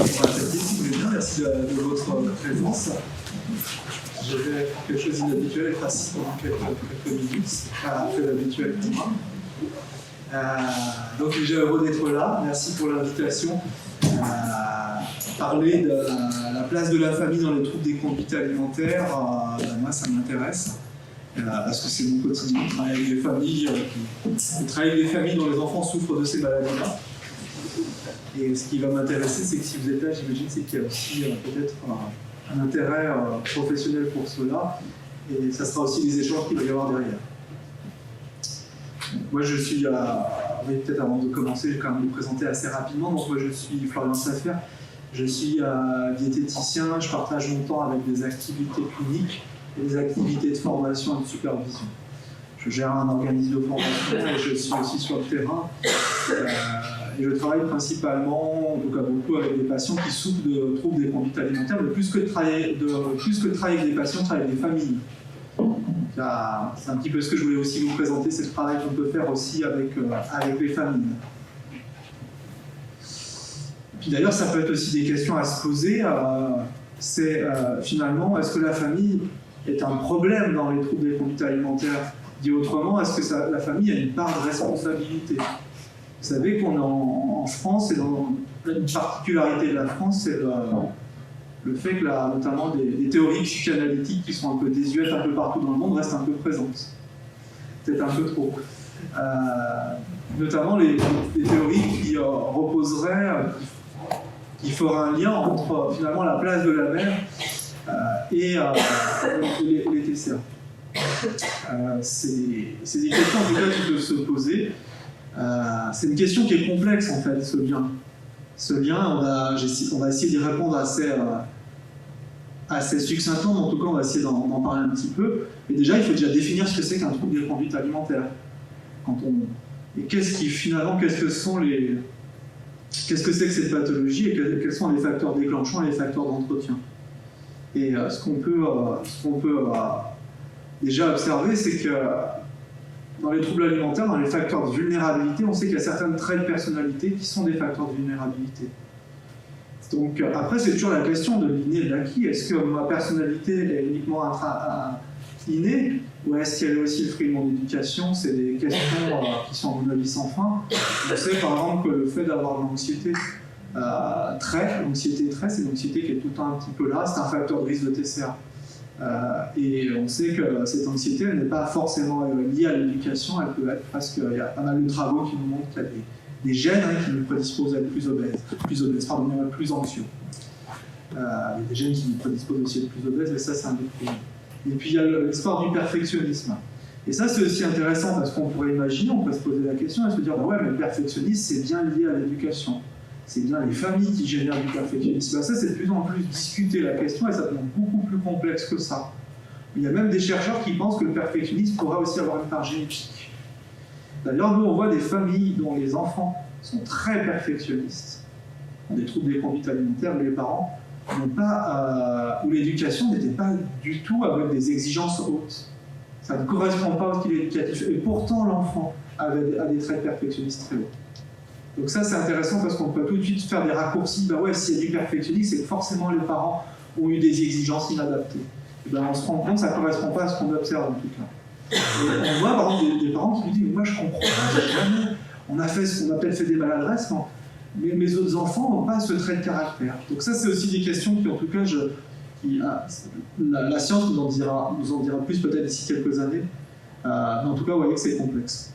Si vous voulez bien, merci de votre présence. Je vais faire quelque chose d'inhabituel, être assis pendant quelques minutes, pas fait l'habituel pour moi. Donc j'ai heureux d'être là, merci pour l'invitation. Parler de la place de la famille dans les troubles des conduites alimentaires, moi ça m'intéresse. Parce que c'est mon quotidien, je travaille avec des familles dont les enfants souffrent de ces maladies-là. Et ce qui va m'intéresser, c'est que si vous êtes là, j'imagine c'est qu'il y a aussi peut-être un intérêt professionnel pour cela, et ça sera aussi les échanges qu'il va y avoir derrière. Moi je suis, peut-être avant de commencer, je vais quand même me présenter assez rapidement. Donc moi je suis Florian Saffer, je suis diététicien, je partage mon temps avec des activités cliniques et des activités de formation et de supervision. Je gère un organisme de formation et je suis aussi sur le terrain. Et je travaille principalement, en tout cas beaucoup, avec des patients qui souffrent de troubles des conduites alimentaires, mais plus que de travailler avec des patients, je travaille avec des familles. C'est un petit peu ce que je voulais aussi vous présenter, c'est le travail qu'on peut faire aussi avec les familles. Puis d'ailleurs, ça peut être aussi des questions à se poser. Finalement, est-ce que la famille est un problème dans les troubles des conduites alimentaires? Dit autrement, est-ce que la famille a une part de responsabilité? Vous savez qu'on est en France, et une particularité de la France, c'est le fait que notamment des théories psychanalytiques qui sont un peu désuètes un peu partout dans le monde restent un peu présentes. Peut-être un peu trop. Notamment les théories qui reposeraient, qui feraient un lien entre finalement la place de la mère et les TCA. C'est des questions en tout cas qui peuvent se poser. C'est une question qui est complexe en fait, ce lien. Ce lien, on va essayer d'y répondre assez succinctement, mais en tout cas on va essayer d'en parler un petit peu. Et déjà, il faut déjà définir ce que c'est qu'un trouble des conduites alimentaires. Et qu'est-ce que c'est que cette pathologie et quels sont les facteurs déclenchants et les facteurs d'entretien. Et ce qu'on peut déjà observer, c'est que dans les troubles alimentaires, dans les facteurs de vulnérabilité, on sait qu'il y a certains traits de personnalité qui sont des facteurs de vulnérabilité. Donc après, c'est toujours la question de l'inné et de l'acquis. Est-ce que ma personnalité est uniquement innée, ou est-ce qu'elle est aussi le fruit de mon éducation? C'est des questions qui sont à mon avis sans fin. On sait par exemple que le fait d'avoir de l'anxiété c'est une anxiété qui est tout le temps un petit peu là, c'est un facteur de risque de TCA. Et on sait que cette anxiété, elle n'est pas forcément liée à l'éducation, elle peut être presque, il y a pas mal de travaux qui nous montrent qu'il y a des gènes qui nous prédisposent à être plus anxieux. Il y a des gènes qui nous prédisposent aussi à être plus obèses, et ça c'est un des problèmes. Et puis il y a l'histoire du perfectionnisme. Et ça c'est aussi intéressant parce qu'on pourrait imaginer, on peut se poser la question et se dire, ouais mais le perfectionnisme c'est bien lié à l'éducation. C'est bien les familles qui génèrent du perfectionnisme. Ça, c'est de plus en plus discuté la question et ça devient beaucoup plus complexe que ça. Il y a même des chercheurs qui pensent que le perfectionnisme pourrait aussi avoir une part génétique. D'ailleurs, nous, on voit des familles dont les enfants sont très perfectionnistes, ont des troubles des conduites alimentaires, mais les parents n'ont pas, où l'éducation n'était pas du tout avec des exigences hautes. Ça ne correspond pas au style éducatif. Et pourtant, l'enfant a des traits perfectionnistes très hauts. Donc ça c'est intéressant parce qu'on peut tout de suite faire des raccourcis. Ben ouais, s'il y a du perfectionnisme, c'est que forcément les parents ont eu des exigences inadaptées. Et ben on se rend compte que ça ne correspond pas à ce qu'on observe en tout cas. Et on voit par exemple des parents qui nous disent « moi je comprends pas, on a fait ce qu'on appelle fait des maladresses, mais mes autres enfants n'ont pas ce trait de caractère ». Donc ça c'est aussi des questions qui en tout cas, la science nous en dira plus peut-être d'ici quelques années. Mais en tout cas, vous voyez que c'est complexe.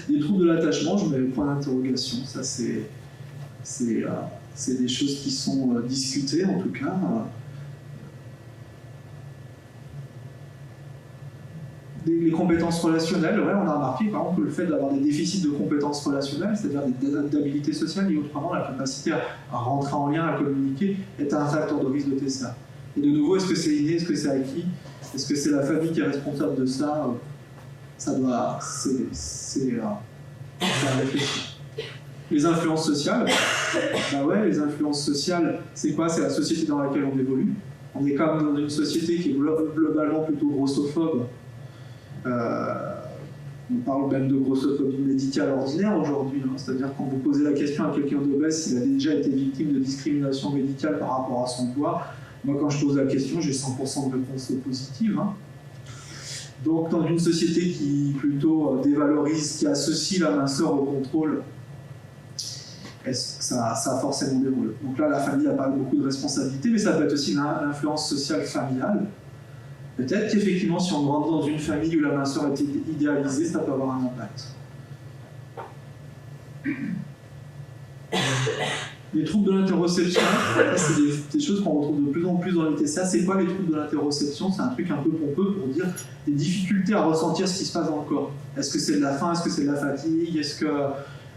Les troubles de l'attachement, je mets le point d'interrogation. Ça, c'est des choses qui sont discutées, en tout cas. Les compétences relationnelles, ouais, on a remarqué, par exemple, que le fait d'avoir des déficits de compétences relationnelles, c'est-à-dire d'habilité sociale et autrement, la capacité à rentrer en lien, à communiquer, est un facteur de risque de TCA. Et de nouveau, est-ce que c'est inné, est-ce que c'est acquis? Est-ce que c'est la famille qui est responsable de ça? Ça doit... c'est à réfléchir. Les influences sociales, bah ouais, les influences sociales, c'est quoi? C'est la société dans laquelle on évolue. On est quand même dans une société qui est globalement plutôt grossophobe. On parle même de grossophobie médicale ordinaire aujourd'hui, hein. C'est-à-dire quand vous posez la question à quelqu'un d'obèse s'il a déjà été victime de discrimination médicale par rapport à son poids, moi quand je pose la question, j'ai 100% de réponses positives. Hein. Donc dans une société qui plutôt dévalorise, qui associe la minceur au contrôle, ça a forcément des rôles. Donc là, la famille a pas beaucoup de responsabilités, mais ça peut être aussi l'influence sociale familiale. Peut-être qu'effectivement, si on grandit dans une famille où la minceur est idéalisée, ça peut avoir un impact. Les troubles de l'interoception, c'est des choses qu'on retrouve de plus en plus dans les TCA. C'est quoi les troubles de l'interoception? C'est un truc un peu pompeux pour dire des difficultés à ressentir ce qui se passe dans le corps. Est-ce que c'est de la faim? Est-ce que c'est de la fatigue?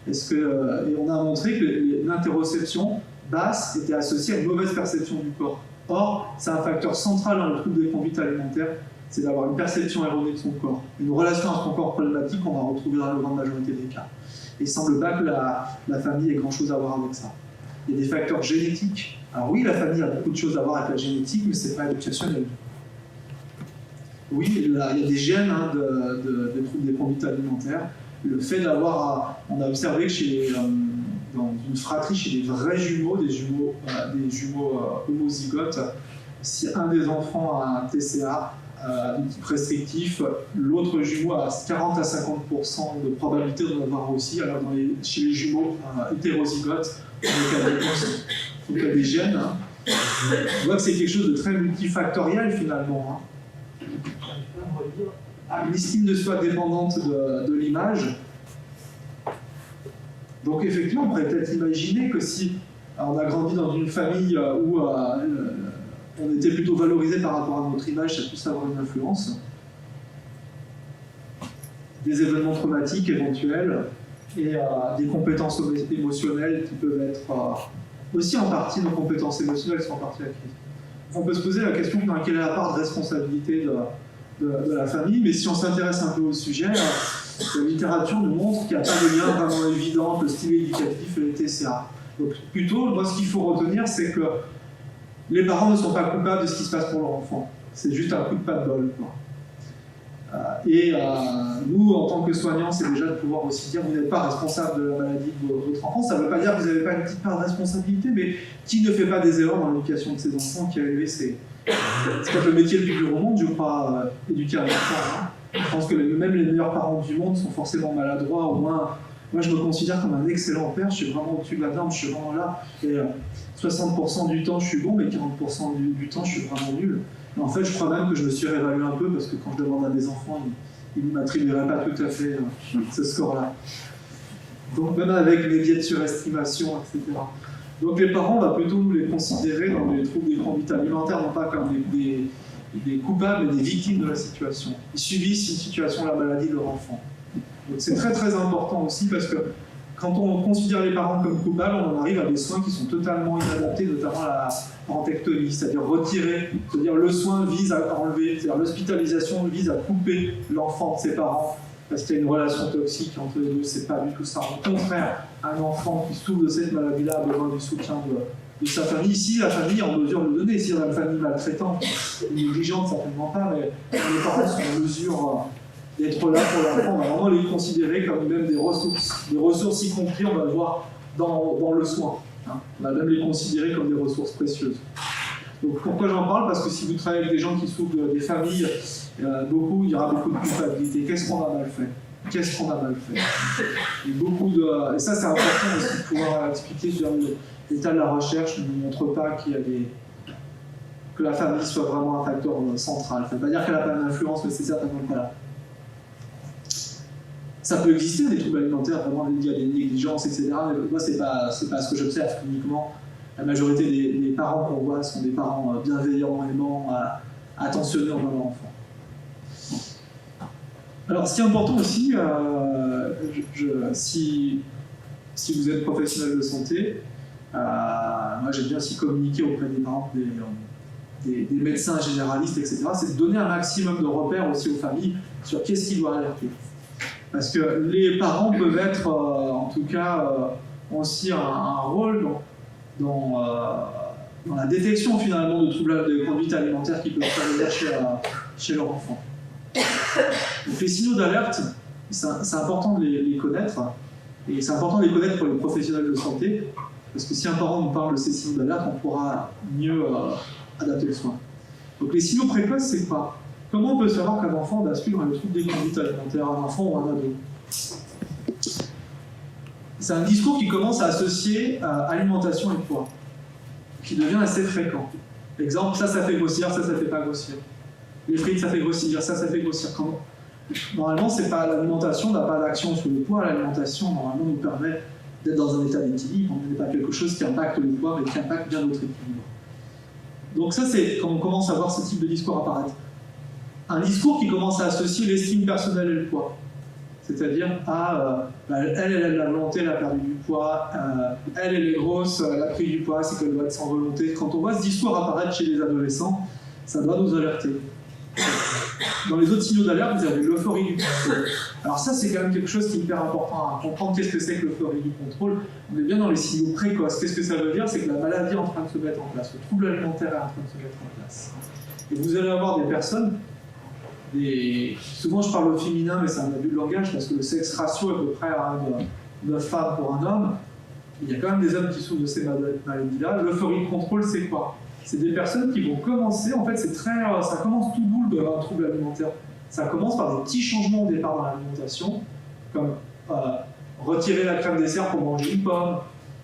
Et on a montré que l'interoception basse était associée à une mauvaise perception du corps. Or, c'est un facteur central dans le trouble des conduites alimentaires, c'est d'avoir une perception erronée de son corps. Une relation à son corps problématique qu'on va retrouver dans la grande majorité des cas. Et il ne semble pas que la famille ait grand-chose à voir avec ça. Il y a des facteurs génétiques. Alors oui, la famille a beaucoup de choses à voir avec la génétique, mais ce n'est pas éducationnel. Oui, il y a des gènes de troubles des conduites alimentaires. Le fait d'avoir... On a observé que dans une fratrie, chez des vrais jumeaux, des jumeaux homozygotes, si un des enfants a un TCA de type restrictif, l'autre jumeau a 40 à 50% de probabilité d'en avoir aussi. Alors chez les jumeaux hétérozygotes, il y a des gènes. Hein. On voit que c'est quelque chose de très multifactoriel finalement. Hein. Une estime de soi dépendante de l'image. Donc effectivement, on pourrait peut-être imaginer que si on a grandi dans une famille où on était plutôt valorisé par rapport à notre image, ça puisse avoir une influence. Des événements traumatiques éventuels et des compétences émotionnelles qui peuvent être aussi en partie nos compétences émotionnelles sont en partie acquises. On peut se poser la question de quelle est la part de responsabilité de la famille, mais si on s'intéresse un peu au sujet, la littérature nous montre qu'il n'y a pas de lien vraiment évident entre le style éducatif et les TCA. Donc plutôt, moi ce qu'il faut retenir, c'est que les parents ne sont pas coupables de ce qui se passe pour leur enfant. C'est juste un coup de pas de bol. Nous, en tant que soignants, c'est déjà de pouvoir aussi dire vous n'êtes pas responsable de la maladie de votre enfant. Ça ne veut pas dire que vous n'avez pas une petite part de responsabilité, mais qui ne fait pas des erreurs dans l'éducation de ses enfants, qui a élevé c'est peut-être le métier le plus dur au monde, je crois, éduquer un enfant. Hein. Je pense que même les meilleurs parents du monde sont forcément maladroits, au moins. Moi, je me considère comme un excellent père, je suis vraiment au-dessus de la norme, je suis vraiment là. Et 60% du temps, je suis bon, mais 40% du temps, je suis vraiment nul. Mais en fait, je crois même que je me suis réévalué un peu, parce que quand je demande à mes enfants, ils ne m'attribueraient pas tout à fait ce score-là. Donc, même avec mes biais de surestimation, etc. Donc, les parents, on va plutôt nous les considérer dans les troubles des conduites alimentaires, non pas comme des coupables, mais des victimes de la situation. Ils subissent une situation de la maladie de leur enfant. Donc c'est très très important aussi parce que quand on considère les parents comme coupables, on en arrive à des soins qui sont totalement inadaptés, notamment la parentectomie, c'est-à-dire retirer, c'est-à-dire le soin vise à enlever, c'est-à-dire l'hospitalisation vise à couper l'enfant de ses parents parce qu'il y a une relation toxique entre les deux, c'est pas du tout ça. Au contraire, un enfant qui souffre de cette maladie-là a besoin du soutien de sa famille. Ici, la famille est en mesure de le donner. Si on a une famille maltraitante, négligente, certainement pas, mais les parents sont en mesure d'être là pour l'enfant, on va vraiment les considérer comme même des ressources y compris, on va le voir dans le soin. Hein. On va même les considérer comme des ressources précieuses. Donc pourquoi j'en parle? Parce que si vous travaillez avec des gens qui souffrent des familles, il y aura beaucoup de culpabilité. Qu'est-ce qu'on a mal fait? Qu'est-ce qu'on a mal fait? Et ça c'est important aussi de pouvoir expliquer. L'état de la recherche ne nous montre pas que la famille soit vraiment un facteur central. Ça ne veut pas dire qu'elle n'a pas d'influence, mais c'est certainement pas là. Ça peut exister des troubles alimentaires, vraiment il y a des négligences, etc. Mais moi, c'est pas ce que j'observe uniquement. La majorité des parents qu'on voit sont des parents bienveillants, aimants, attentionnés envers leur enfant. Alors, ce qui est important aussi, si vous êtes professionnel de santé, moi j'aime bien aussi communiquer auprès des parents, des médecins généralistes, etc., c'est de donner un maximum de repères aussi aux familles sur qu'est-ce qui doit alerter. Parce que les parents peuvent être, en tout cas, aussi un rôle dans la détection finalement de troubles de conduite alimentaire qui peuvent survenir chez leur enfant. Donc les signaux d'alerte, C'est important de les connaître, et c'est important de les connaître pour les professionnels de santé, parce que si un parent nous parle de ces signaux d'alerte, on pourra mieux adapter le soin. Donc les signaux précoces, c'est quoi? Comment on peut savoir qu'un enfant bascule dans les troubles des conduites alimentaires, un enfant ou un ado? C'est un discours qui commence à associer alimentation et poids, qui devient assez fréquent. Exemple, ça fait grossir, ça fait pas grossir. Les frites, ça fait grossir, ça fait grossir. Normalement, c'est pas l'alimentation n'a pas d'action sur le poids. L'alimentation, normalement, nous permet d'être dans un état d'équilibre. On n'est pas quelque chose qui impacte le poids, mais qui impacte bien notre équilibre. Donc ça, c'est quand on commence à voir ce type de discours apparaître. Un discours qui commence à associer l'estime personnelle et le poids. C'est-à-dire, elle a de la volonté, elle a perdu du poids, elle est grosse, elle a pris du poids, c'est qu'elle doit être sans volonté. Quand on voit ce discours apparaître chez les adolescents, ça doit nous alerter. Dans les autres signaux d'alerte, vous avez l'euphorie du contrôle. Alors ça, c'est quand même quelque chose qui est hyper important à comprendre. Qu'est-ce que c'est que l'euphorie du contrôle? On est bien dans les signaux précoces. Qu'est-ce que ça veut dire? C'est que la maladie est en train de se mettre en place, le trouble alimentaire est en train de se mettre en place. Et vous allez avoir des personnes, souvent je parle au féminin, mais c'est un abus de langage, parce que le sexe ratio est à peu près à 9 femmes pour un homme. Il y a quand même des hommes qui souffrent de ces maladies-là. L'euphorie de contrôle, c'est quoi? C'est des personnes qui vont commencer, en fait, ça commence tout doux un trouble alimentaire. Ça commence par des petits changements au départ dans l'alimentation, comme retirer la crème dessert pour manger une pomme.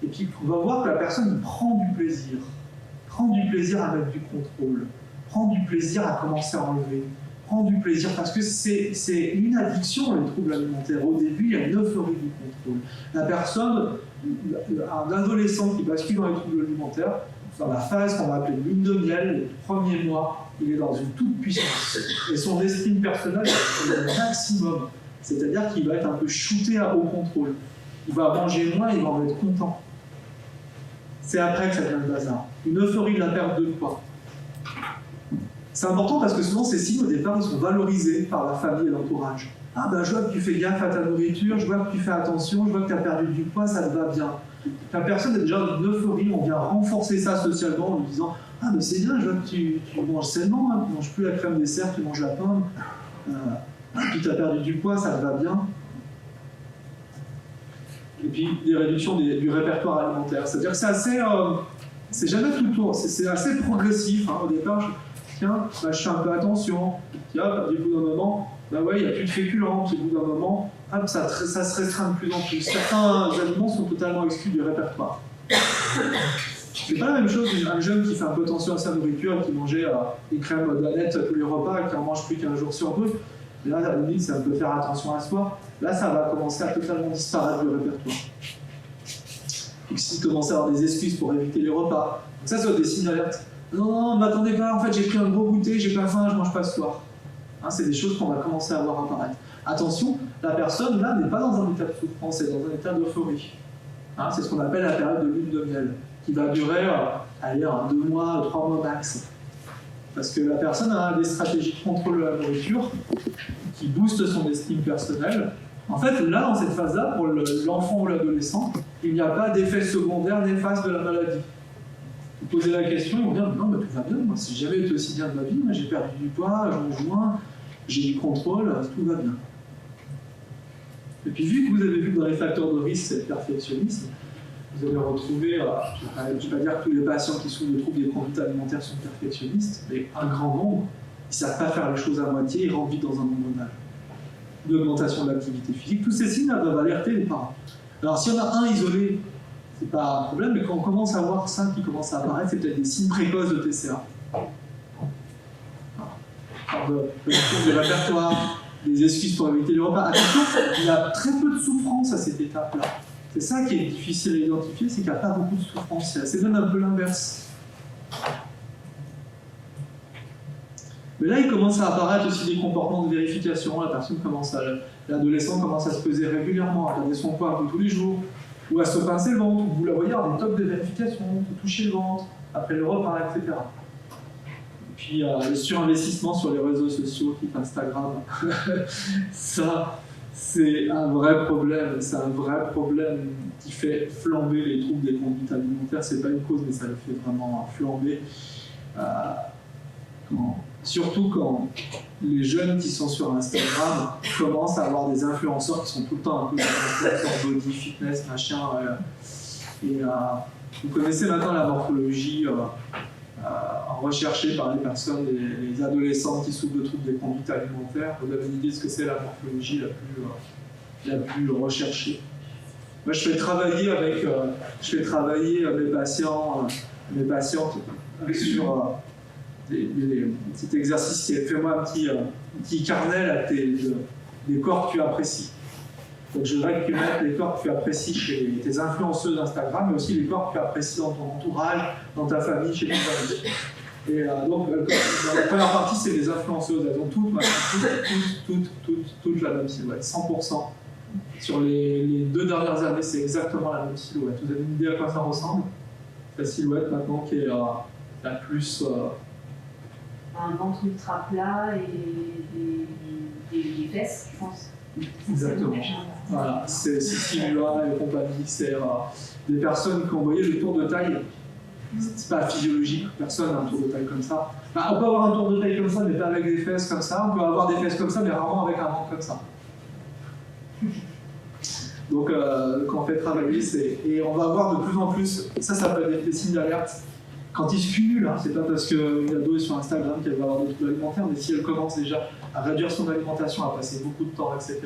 Et puis, on va voir que la personne prend du plaisir à mettre du contrôle, prend du plaisir à commencer à enlever, prend du plaisir, parce que c'est une addiction, les troubles alimentaires. Au début, il y a une euphorie du contrôle. La personne, un adolescent qui bascule dans les troubles alimentaires, dans la phase qu'on va appeler lune de miel, les premiers mois, il est dans une toute puissance. Et son estime personnelle est au maximum. C'est-à-dire qu'il va être un peu shooté au contrôle. Il va manger moins, il va en être content. C'est après que ça devient le bazar. Une euphorie de la perte de poids. C'est important parce que souvent ces signes au départ ils sont valorisés par la famille et l'entourage. Ah ben je vois que tu fais gaffe à ta nourriture, je vois que tu fais attention, je vois que tu as perdu du poids, ça te va bien. La personne est déjà dans une euphorie, on vient renforcer ça socialement en lui disant ah mais c'est bien, je vois que tu manges sainement, hein, tu ne manges plus la crème dessert, tu manges la pomme, puis tu as perdu du poids, ça te va bien. Et puis des réductions du répertoire alimentaire. C'est-à-dire que c'est assez, c'est jamais tout le tour, c'est assez progressif. Hein. Au départ, je fais un peu attention, puis hop, au bout d'un moment, bah ouais, il n'y a plus de féculents, puis au bout d'un moment, hop, ça se restreint de plus en plus. Certains aliments sont totalement exclus du répertoire. C'est pas la même chose qu'un jeune qui fait un peu attention à sa nourriture, qui mangeait des crèmes d'Annette tous les repas, qui en mange plus qu'un jour sur deux. Et là, à la limite, c'est un peu faire attention à soi. Là, ça va commencer à totalement disparaître du répertoire. Et s'il commence à avoir des excuses pour éviter les repas, donc ça, c'est des signes d'alerte. Non, ne m'attendez pas, en fait, j'ai pris un gros goûter, j'ai pas faim, je mange pas ce soir. Hein, c'est des choses qu'on va commencer à voir apparaître. Attention, la personne, là, n'est pas dans un état de souffrance, elle est dans un état d'euphorie. Hein, c'est ce qu'on appelle la période de lune de miel, qui va durer, 2 mois, 3 mois max. Parce que la personne a des stratégies de contrôle de la nourriture qui boostent son estime personnelle. En fait, là, dans cette phase-là, pour l'enfant ou l'adolescent, il n'y a pas d'effet secondaire néfaste de la maladie. Vous posez la question, ils vont dire non, tout va bien, moi, si j'ai jamais été aussi bien de ma vie, j'ai perdu du poids, je mange moins, j'ai du contrôle, tout va bien. Et puis, vu que vous avez vu que dans les facteurs de risque, c'est le perfectionnisme, vous allez retrouver, je ne vais pas dire que tous les patients qui souffrent de troubles des conduites alimentaires sont perfectionnistes, mais un grand nombre, ils ne savent pas faire les choses à moitié, ils rentrent vite dans un engrenage. Une augmentation de l'activité physique, tous ces signes-là doivent alerter les parents. Alors, s'il y en a un isolé, c'est pas un problème, mais quand on commence à voir ça qui commence à apparaître, c'est peut-être des signes précoces de TCA. Le répertoire, des excuses pour éviter les repas. Attention, il y a très peu de souffrance à cette étape-là. C'est ça qui est difficile à identifier, c'est qu'il n'y a pas beaucoup de souffrance. C'est même un peu l'inverse. Mais là, il commence à apparaître aussi des comportements de vérification. L'adolescent commence à se peser régulièrement, à regarder son poids un peu tous les jours, ou à se pincer le ventre. Vous la voyez, des tops de vérification, de toucher le ventre, après le repas, etc. Et puis, le surinvestissement sur les réseaux sociaux, type Instagram. Ça, c'est un vrai problème. C'est un vrai problème qui fait flamber les troubles des conduites alimentaires. C'est pas une cause, mais ça le fait vraiment flamber. Surtout quand les jeunes qui sont sur Instagram commencent à avoir des influenceurs qui sont tout le temps un peu influenceurs body, fitness, machin. Vous connaissez maintenant la morphologie recherchée par les personnes, les adolescents qui souffrent de troubles des conduites alimentaires. Vous avez une idée de ce que c'est la morphologie la plus recherchée. Moi, je fais travailler mes patientes sur des petits exercices qui fais-moi un petit carnet là, des corps que tu apprécies. Donc je voudrais que tu mettes les corps que tu apprécies chez tes influenceuses Instagram, mais aussi les corps que tu apprécies dans ton entourage, dans ta famille, chez tes amis. Et donc, dans la première partie, c'est les influenceuses. Elles ont toutes la même silhouette, 100%. Sur les 2 dernières années, c'est exactement la même silhouette. Vous avez une idée à quoi ça ressemble? La silhouette maintenant qui est la plus... Un ventre ultra plat et des fesses, je pense. Exactement. Voilà, c'est Sylvia et compagnie. C'est des personnes qui ont envoyé le tour de taille. C'est pas physiologique, personne n'a un tour de taille comme ça. Enfin, on peut avoir un tour de taille comme ça, mais pas avec des fesses comme ça. On peut avoir des fesses comme ça, mais rarement avec un ventre comme ça. Donc, quand on fait travailler, et on va voir de plus en plus, ça peut être des signes d'alerte. Quand ils se cumulent, hein, c'est pas parce qu'une ado est sur Instagram qu'elle va avoir des troubles alimentaires, mais si elle commence déjà à réduire son alimentation, à passer beaucoup de temps, etc.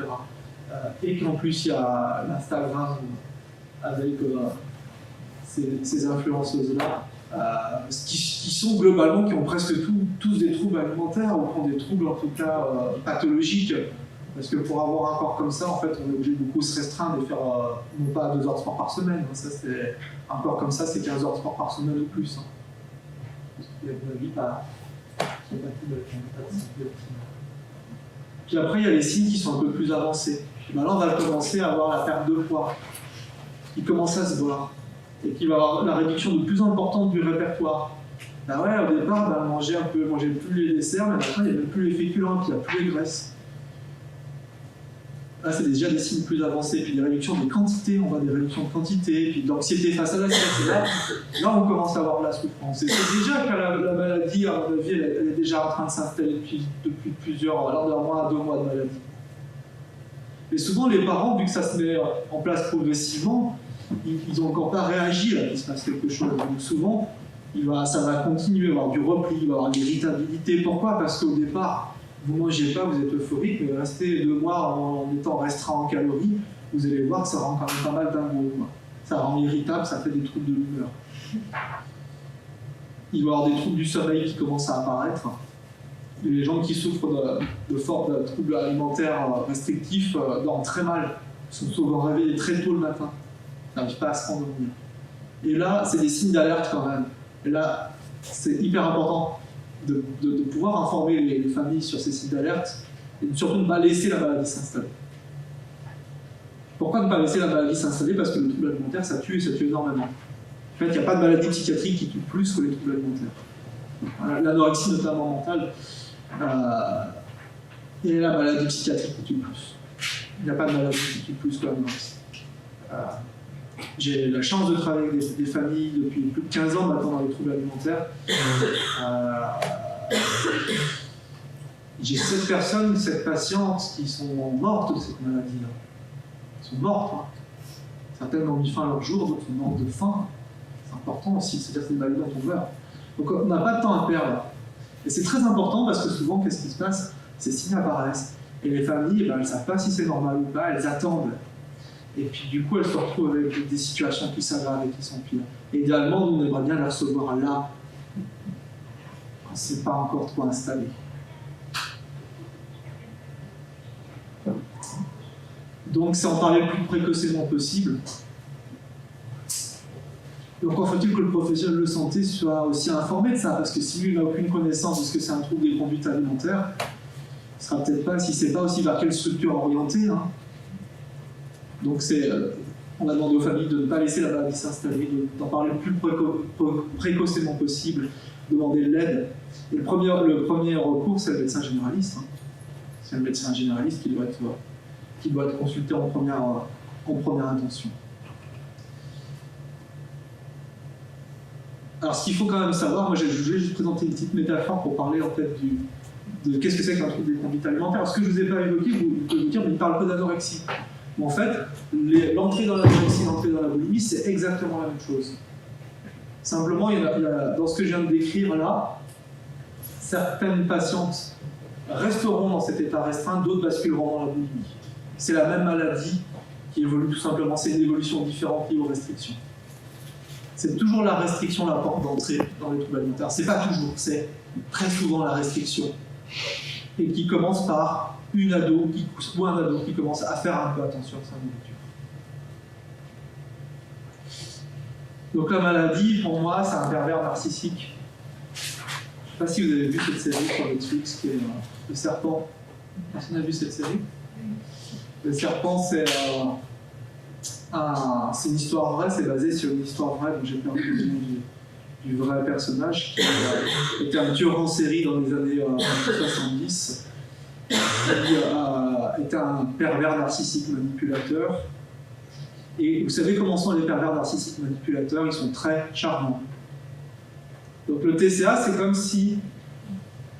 Et qu'en plus il y a l'Instagram avec ces influenceuses-là, qui sont globalement, qui ont presque tous des troubles alimentaires, ou qui ont des troubles en tout cas pathologiques. Parce que pour avoir un corps comme ça, en fait, on est obligé de beaucoup se restreindre et faire non pas 2 heures de sport par semaine. Hein, ça, un corps comme ça, c'est 15 heures de sport par semaine ou plus. Hein. Parce qu'il y a de la vie, pas Puis après, il y a les signes qui sont un peu plus avancés. Et maintenant, on va commencer à avoir la perte de poids, qui commence à se voir, et qui va avoir la réduction de plus importante du répertoire. Ben ouais, au départ, on mangeait plus les desserts, mais maintenant, il n'y a même plus les féculents, puis il n'y a plus les graisses. Là, c'est déjà des signes plus avancés, puis des réductions de quantité, on voit des réductions de quantité, puis de l'anxiété face à la stress. Là, on commence à avoir de la souffrance. Et c'est déjà que la maladie, à mon avis, elle est déjà en train de s'installer depuis plusieurs mois, 2 mois de maladie. Et souvent, les parents, vu que ça se met en place progressivement, ils n'ont encore pas réagi à qu'il se passe quelque chose. Donc souvent, ça va continuer à avoir du repli, il va y avoir de l'irritabilité. Pourquoi? Parce qu'au départ, vous ne mangez pas, vous êtes euphorique, mais restez 2 mois en étant restreint en calories, vous allez voir que ça rend quand même pas mal dingo. Ça rend irritable, ça fait des troubles de l'humeur. Il va y avoir des troubles du sommeil qui commencent à apparaître. Et les gens qui souffrent de forts troubles alimentaires restrictifs dorment très mal, sont souvent réveillés très tôt le matin, n'arrivent pas à se rendormir. Et là, c'est des signes d'alerte quand même. Et là, c'est hyper important de pouvoir informer les familles sur ces signes d'alerte et surtout ne pas laisser la maladie s'installer. Pourquoi ne pas laisser la maladie s'installer? Parce que le trouble alimentaire, ça tue et ça tue énormément. En fait, il n'y a pas de maladie psychiatrique qui tue plus que les troubles alimentaires. L'anorexie, notamment mentale, et la maladie psychiatrique qui tue plus. Il n'y a pas de maladie qui tue plus que l'anorexie. J'ai la chance de travailler avec des familles depuis plus de 15 ans maintenant dans les troubles alimentaires. J'ai 7 patientes qui sont mortes de cette maladie-là. Elles sont mortes. Hein. Certaines ont mis fin à leur jour, d'autres sont mortes de faim. C'est important aussi, c'est-à-dire que c'est une maladie dont on meurt. Donc on n'a pas de temps à perdre. Et c'est très important parce que souvent, qu'est-ce qui se passe? Ces signes apparaissent. Et les familles, elles ne savent pas si c'est normal ou pas, elles attendent. Et puis du coup, elles se retrouvent avec des situations qui s'aggravent et qui sont pires. Et idéalement, nous, on aimerait bien les recevoir là, quand c'est pas encore trop installé. Donc, c'est en parler le plus précocement possible. Donc, encore faut-il que le professionnel de santé soit aussi informé de ça, parce que si lui n'a aucune connaissance de ce que c'est un trouble des conduites alimentaires, il ne sera peut-être pas, s'il ne sait pas aussi vers quelle structure orienter. Hein. Donc on a demandé aux familles de ne pas laisser la maladie s'installer, d'en parler le plus précocement possible, demander de l'aide. Et le premier recours, c'est le médecin généraliste. Hein. C'est le médecin généraliste qui doit être consulté en première intention. Alors ce qu'il faut quand même savoir, moi je vais juste présenter une petite métaphore pour parler en fait de qu'est-ce que c'est qu'un trouble des conduites alimentaires. Alors, ce que je ne vous ai pas évoqué, vous pouvez vous dire, mais il ne parle pas d'anorexie. Mais en fait, l'entrée dans l'anorexie, l'entrée dans la boulimie, c'est exactement la même chose. Simplement, dans ce que je viens de décrire là, certaines patientes resteront dans cet état restreint, d'autres basculeront dans la boulimie. C'est la même maladie qui évolue tout simplement, c'est une évolution différente liée aux restrictions. C'est toujours la restriction la porte d'entrée dans les troubles alimentaires. C'est pas toujours, c'est très souvent la restriction. Et qui commence par un ado qui commence à faire un peu attention à sa nourriture. Donc la maladie, pour moi, c'est un pervers narcissique. Je ne sais pas si vous avez vu cette série sur Netflix qui est Le Serpent. Personne n'a vu cette série? Le Serpent, c'est une histoire vraie, c'est basé sur une histoire vraie, donc j'ai perdu le nom du vrai personnage, qui était un tueur en série dans les années 70, qui était un pervers narcissique manipulateur. Et vous savez comment sont les pervers narcissiques manipulateurs? Ils sont très charmants. Donc le TCA, c'est comme si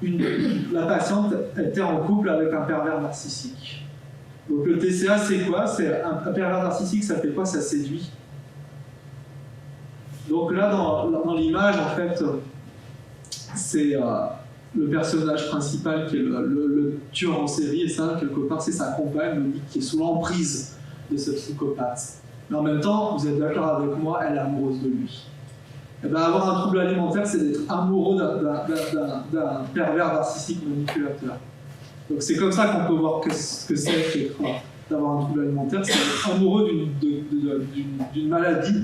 la patiente était en couple avec un pervers narcissique. Donc le TCA, c'est quoi? C'est un pervers narcissique, ça fait quoi? Ça séduit. Donc là, dans l'image, en fait, c'est le personnage principal qui est le tueur en série, et ça, quelque part, c'est sa compagne, Monique, qui est sous l'emprise de ce psychopathe. Mais en même temps, vous êtes d'accord avec moi, elle est amoureuse de lui. Et bien, avoir un trouble alimentaire, c'est d'être amoureux d'un pervers narcissique manipulateur. Donc c'est comme ça qu'on peut voir ce que c'est d'avoir un trouble alimentaire, c'est d'être amoureux d'une maladie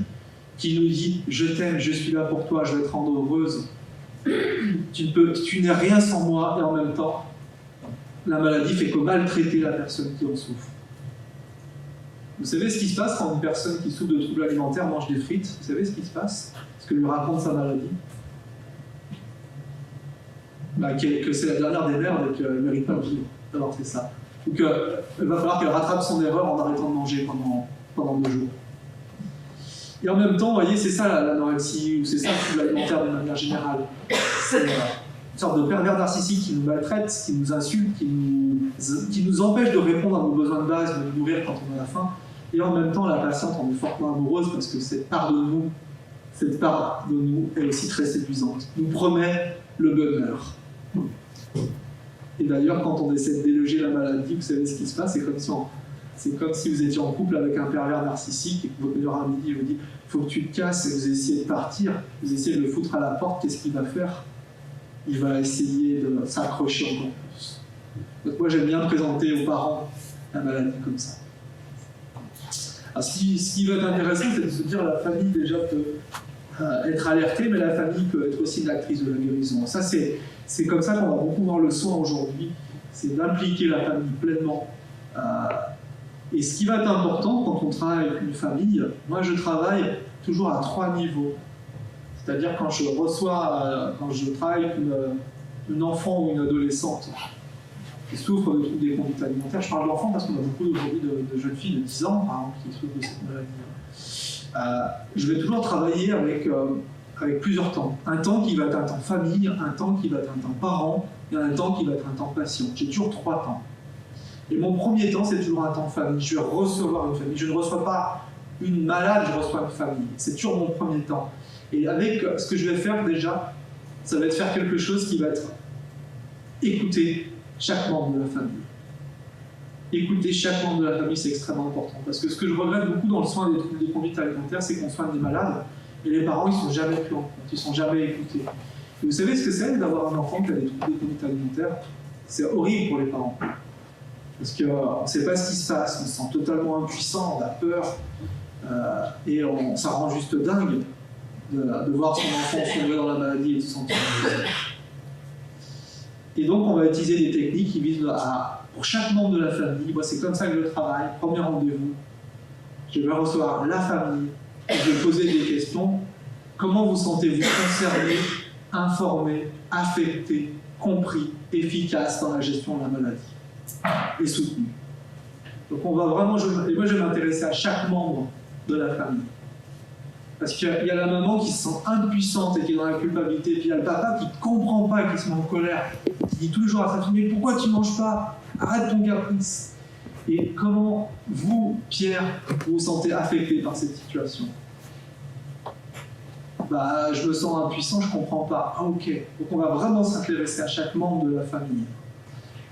qui nous dit « je t'aime, je suis là pour toi, je vais te rendre heureuse, tu n'es rien sans moi », et en même temps, la maladie fait que maltraiter la personne qui en souffre. Vous savez ce qui se passe quand une personne qui souffre de troubles alimentaires mange des frites? Vous savez ce qui se passe? Ce que lui raconte sa maladie? Que c'est la dernière des merdes et qu'elle ne mérite pas de vivre d'avoir fait ça. Ou qu'il va falloir qu'elle rattrape son erreur en arrêtant de manger pendant 2 jours. Et en même temps, vous voyez, c'est ça l'anorexie, ou c'est ça le trouble alimentaire de manière générale. C'est une sorte de pervers narcissique qui nous maltraite, qui nous insulte, qui nous empêche de répondre à nos besoins de base, de nous nourrir quand on a faim. Et en même temps, la patiente en est fortement amoureuse parce que cette part de nous est aussi très séduisante. Nous promet le bonheur. Et d'ailleurs, quand on essaie de déloger la maladie, vous savez ce qui se passe, c'est comme si vous étiez en couple avec un pervers narcissique et que votre meilleur ami vous dit « il faut que tu te casses » et vous essayez de partir, vous essayez de le foutre à la porte, qu'est-ce qu'il va faire? Il va essayer de s'accrocher encore plus. Donc moi j'aime bien présenter aux parents la maladie comme ça. Alors, ce qui va être intéressant, c'est de se dire la famille déjà peut être alertée, mais la famille peut être aussi une actrice de la guérison. Ça c'est comme ça qu'on va beaucoup voir le soin aujourd'hui, c'est d'impliquer la famille pleinement. Et ce qui va être important quand on travaille avec une famille, moi je travaille toujours à 3 niveaux. C'est-à-dire quand je travaille avec une enfant ou une adolescente qui souffre de troubles des conduites alimentaires, je parle de l'enfant parce qu'on a beaucoup aujourd'hui de jeunes filles de 10 ans, par exemple, qui souffrent de cette maladie. Je vais toujours travailler avec plusieurs temps. Un temps qui va être un temps famille, un temps qui va être un temps parent, et un temps qui va être un temps patient. J'ai toujours 3 temps. Et mon premier temps, c'est toujours un temps famille. Je vais recevoir une famille. Je ne reçois pas une malade, je reçois une famille. C'est toujours mon premier temps. Et avec ce que je vais faire déjà, ça va être faire quelque chose qui va être écouter chaque membre de la famille. Écouter chaque membre de la famille, c'est extrêmement important. Parce que ce que je regrette beaucoup dans le soin des conduites alimentaires, c'est qu'on soigne des malades, et les parents, ils ne sont jamais pris en compte, ils ne sont jamais écoutés. Et vous savez ce que c'est d'avoir un enfant qui a des troubles des conduites alimentaires? C'est horrible pour les parents. Parce qu'on ne sait pas ce qui se passe, on se sent totalement impuissant, on a peur, et ça rend juste dingue de voir son enfant sombrer dans la maladie et de se sentir impuissant. Et donc on va utiliser des techniques qui visent pour chaque membre de la famille, moi c'est comme ça que je travaille, premier rendez-vous, je vais recevoir la famille, et je vais poser des questions, comment vous sentez-vous concerné, informé, affecté, compris, efficace dans la gestion de la maladie et soutenu. Donc on va vraiment, et moi je vais m'intéresser à chaque membre de la famille. Parce qu'il y a la maman qui se sent impuissante et qui est dans la culpabilité, puis il y a le papa qui ne comprend pas et qui se met en colère, qui dit tous les jours à sa fille « Mais pourquoi tu ne manges pas? Arrête ton caprice !» Et comment vous, Pierre, vous vous sentez affecté par cette situation? Je me sens impuissant, je ne comprends pas. Ah ok, donc on va vraiment s'intéresser à chaque membre de la famille.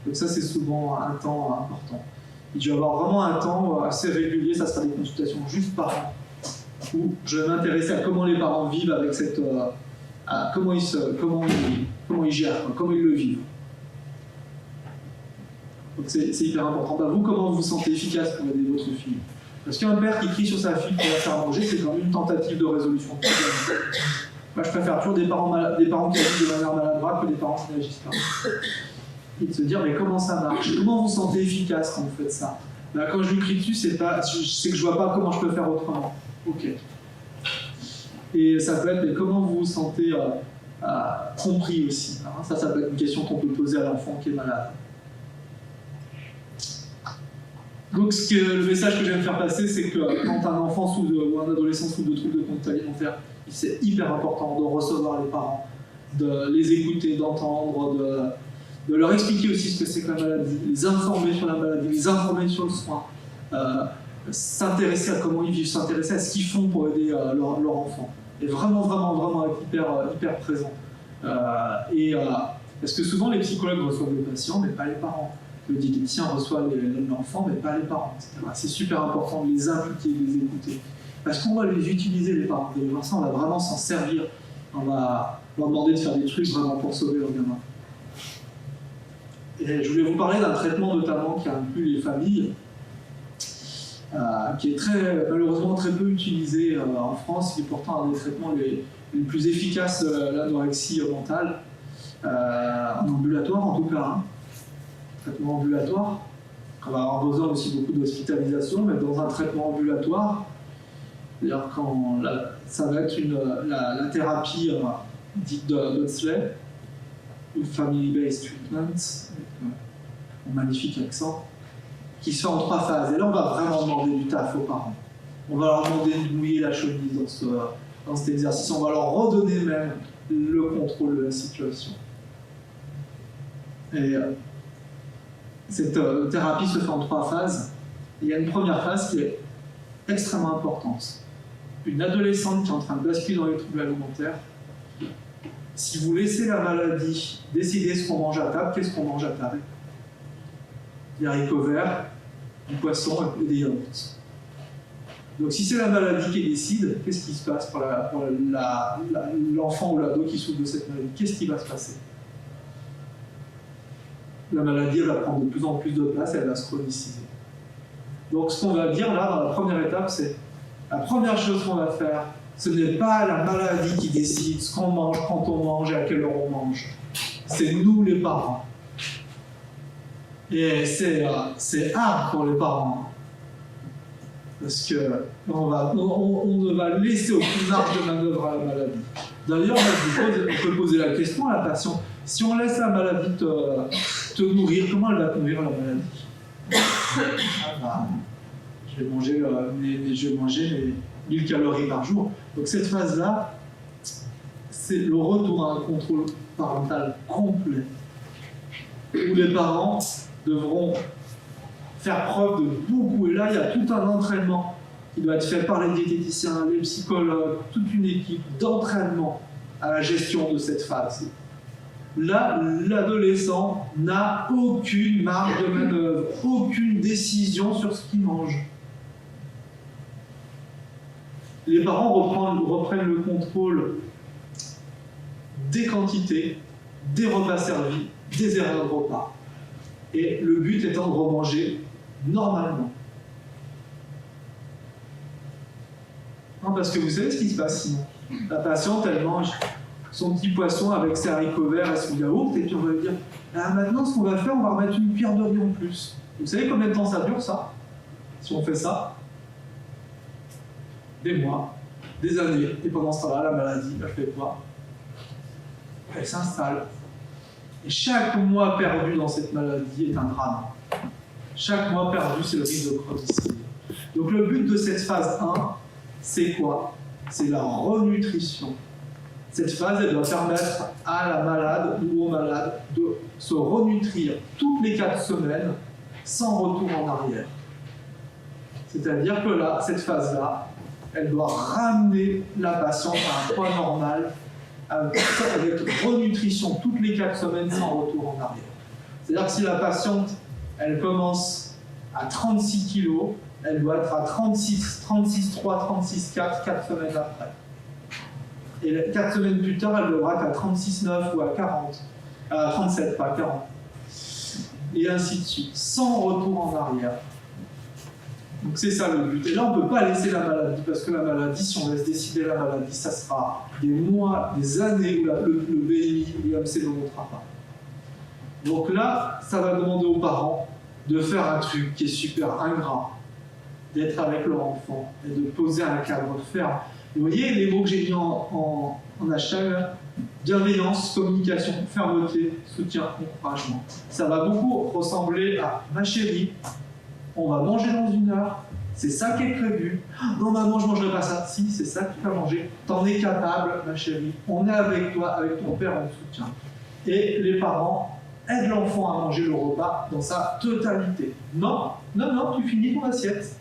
Donc ça c'est souvent un temps important. Il doit y avoir vraiment un temps assez régulier, ça sera des consultations juste par an, où je vais m'intéresser à comment les parents vivent avec cette... comment ils gèrent, comment ils le vivent. Donc c'est hyper important. Vous, comment vous vous sentez efficace pour aider votre fille? Parce qu'un père qui crie sur sa fille pour la faire manger, c'est quand même une tentative de résolution de problème. Moi, je préfère toujours des parents qui agissent de manière maladroite que des parents qui n'agissent pas. Et de se dire, mais comment ça marche? Comment vous vous sentez efficace quand vous faites ça? Quand je lui crie dessus, c'est que je vois pas comment je peux faire autrement. Ok. Et ça peut être, mais comment vous vous sentez compris aussi? Ça peut être une question qu'on peut poser à l'enfant qui est malade. Donc le message que j'aime faire passer, c'est que quand un enfant ou un adolescent souffre de troubles de conduite alimentaire, c'est hyper important de recevoir les parents, de les écouter, d'entendre, de leur expliquer aussi ce que c'est que la maladie, les informer sur la maladie, les informer sur le soin, s'intéresser à comment ils vivent, s'intéresser à ce qu'ils font pour aider leur enfant. Et vraiment être hyper présent. Parce que souvent les psychologues reçoivent les patients, mais pas les parents. Le diététicien reçoit l'enfant, mais pas les parents, etc. C'est super important de les impliquer, de les écouter. Parce qu'on va les utiliser, les parents. Vous allez voir ça, on va vraiment s'en servir. On va demander de faire des trucs vraiment pour sauver leur gamin. Et je voulais vous parler d'un traitement notamment qui inclut les familles, qui est malheureusement très peu utilisé en France, qui est pourtant un des traitements les plus efficaces de l'anorexie mentale, en ambulatoire en tout cas. Traitement ambulatoire. On va avoir besoin aussi beaucoup d'hospitalisation, mais dans un traitement ambulatoire, c'est-à-dire ça va être la thérapie dite d'Odsley, ou Family-Based Treatment, avec un magnifique accent, qui se fait en 3 phases. Et là, on va vraiment demander du taf aux parents. On va leur demander de mouiller la chemise dans cet exercice. On va leur redonner même le contrôle de la situation. Et cette thérapie se fait en 3 phases. Il y a une première phase qui est extrêmement importante. Une adolescente qui est en train de basculer dans les troubles alimentaires. Si vous laissez la maladie décider ce qu'on mange à table, qu'est-ce qu'on mange à table? Des haricots verts, du poisson et des yaourts. Donc si c'est la maladie qui décide, qu'est-ce qui se passe pour l'enfant ou l'ado qui souffre de cette maladie? Qu'est-ce qui va se passer? La maladie elle va prendre de plus en plus de place et elle va se chroniciser. Donc ce qu'on va dire là, dans la première étape, c'est la première chose qu'on va faire, ce n'est pas la maladie qui décide ce qu'on mange, quand on mange et à quelle heure on mange. C'est nous les parents. Et c'est hard pour les parents. Parce qu'on ne va laisser aucune marge de manœuvre à la maladie. D'ailleurs, on peut poser la question à la patiente. Si on laisse la maladie te nourrir, comment elle va te nourrir la maladie? Je vais manger mes 1000 calories par jour. Donc cette phase-là, c'est le retour à un contrôle parental complet, où les parents devront faire preuve de beaucoup. Et là, il y a tout un entraînement qui doit être fait par les diététiciens, les psychologues, toute une équipe d'entraînement à la gestion de cette phase. Là, l'adolescent n'a aucune marge de manœuvre, aucune décision sur ce qu'il mange. Les parents reprennent le contrôle des quantités, des repas servis, des erreurs de repas. Et le but étant de remanger normalement. Non, parce que vous savez ce qui se passe sinon. La patiente, elle mange son petit poisson avec ses haricots verts et son yaourt, et puis on va lui dire maintenant ce qu'on va faire, on va remettre une cuillère de riz en plus. Vous savez combien de temps ça dure ça? Si on fait ça? Des mois, des années, et pendant ce temps-là, la maladie, elle fait quoi? Elle s'installe. Et chaque mois perdu dans cette maladie est un drame. Chaque mois perdu, c'est le risque de chroniciser. Donc le but de cette phase 1, c'est quoi? c'est la renutrition. Cette phase, elle doit permettre à la malade ou au malade de se renutrir toutes les 4 semaines sans retour en arrière. C'est-à-dire que là, cette phase-là, elle doit ramener la patiente à un poids normal avec renutrition toutes les 4 semaines sans retour en arrière. C'est-à-dire que si la patiente, elle commence à 36 kg, elle doit être à 36, 36,3, 36,4, 4 semaines après. Et 4 semaines plus tard, elle devra être à 36,9 ou à 40. À 37, pas 40. Et ainsi de suite, sans retour en arrière. Donc c'est ça le but. Et là, on ne peut pas laisser la maladie, parce que la maladie, si on laisse décider la maladie, ça sera des mois, des années où le BMI ou l'AMC ne montera pas. Donc là, ça va demander aux parents de faire un truc qui est super ingrat, d'être avec leur enfant et de poser un cadre ferme. Vous voyez les mots que j'ai mis en hashtag, bienveillance, communication, fermeté, soutien, encouragement. Ça va beaucoup ressembler à ma chérie, on va manger dans 1 heure, c'est ça qui est prévu. Non maman, je ne mangerai pas ça. Si, c'est ça que tu vas manger. T'en es capable, ma chérie. On est avec toi, avec ton père, on te soutient. Et les parents aident l'enfant à manger le repas dans sa totalité. Non, tu finis ton assiette.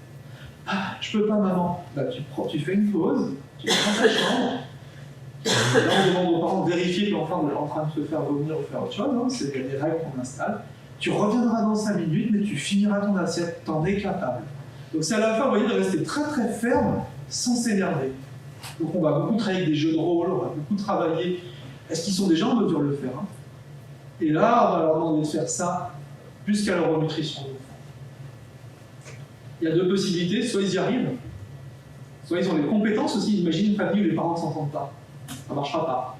Ah, je peux pas maman. Bah, tu fais une pause, tu prends ta chambre. Là, on demande aux parents de vérifier que l'enfant est en train de se faire vomir ou faire autre chose. Hein, c'est des règles qu'on installe. Tu reviendras dans 5 minutes, mais tu finiras ton assiette, t'en es capable. Donc c'est à la fois, vous voyez, de rester très très ferme sans s'énerver. Donc on va beaucoup travailler avec des jeux de rôle, on va beaucoup travailler. Est-ce qu'ils sont déjà en mesure de le faire, hein? Et là, on va leur demander de faire ça jusqu'à leur renutrition de l'enfant. Il y a 2 possibilités, soit ils y arrivent, soit ils ont les compétences aussi. Imagine une famille où les parents ne s'entendent pas. Ça ne marchera pas.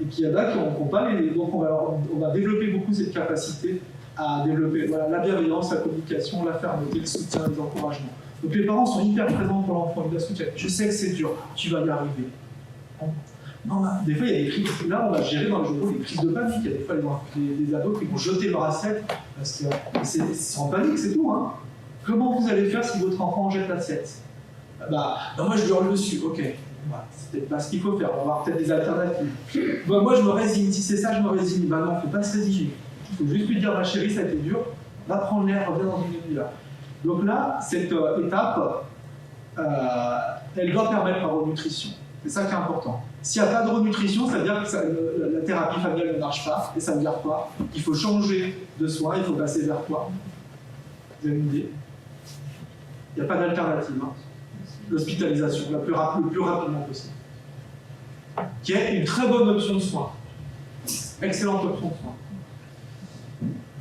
Et puis il y en a qui n'ont pas les... Donc on va développer beaucoup cette capacité à développer la bienveillance, la communication, la fermeté, le soutien, les encouragements. Donc les parents sont hyper présents pour l'enfant, ils la soutiennent. Je sais que c'est dur, tu vas y arriver. Non, des fois il y a des crises. Là, on va gérer dans le jeu de rôle des crises de panique. Il y a des fois les ados qui vont jeter leur assiette parce qu'ils sont en panique, c'est tout. Hein. Comment vous allez faire si votre enfant jette l'assiette? Non, moi je lui hurle dessus. Ok, c'est peut-être pas ce qu'il faut faire. On va avoir peut-être des alternatives. Moi je me résigne. Si c'est ça, je me résigne. Non, il ne faut pas se résigner. Il faut juste lui dire, ma chérie, ça a été dur, va prendre l'air, reviens dans une demi-heure. Donc là, cette étape, elle doit permettre la renutrition. C'est ça qui est important. S'il n'y a pas de renutrition, ça veut dire que la thérapie familiale ne marche pas, et ça veut dire quoi? Il faut changer de soin, il faut passer vers quoi? Vous avez une idée? Il n'y a pas d'alternative. Hein. L'hospitalisation, le plus rapidement possible. Qui est une très bonne option de soin. Excellente option de soin.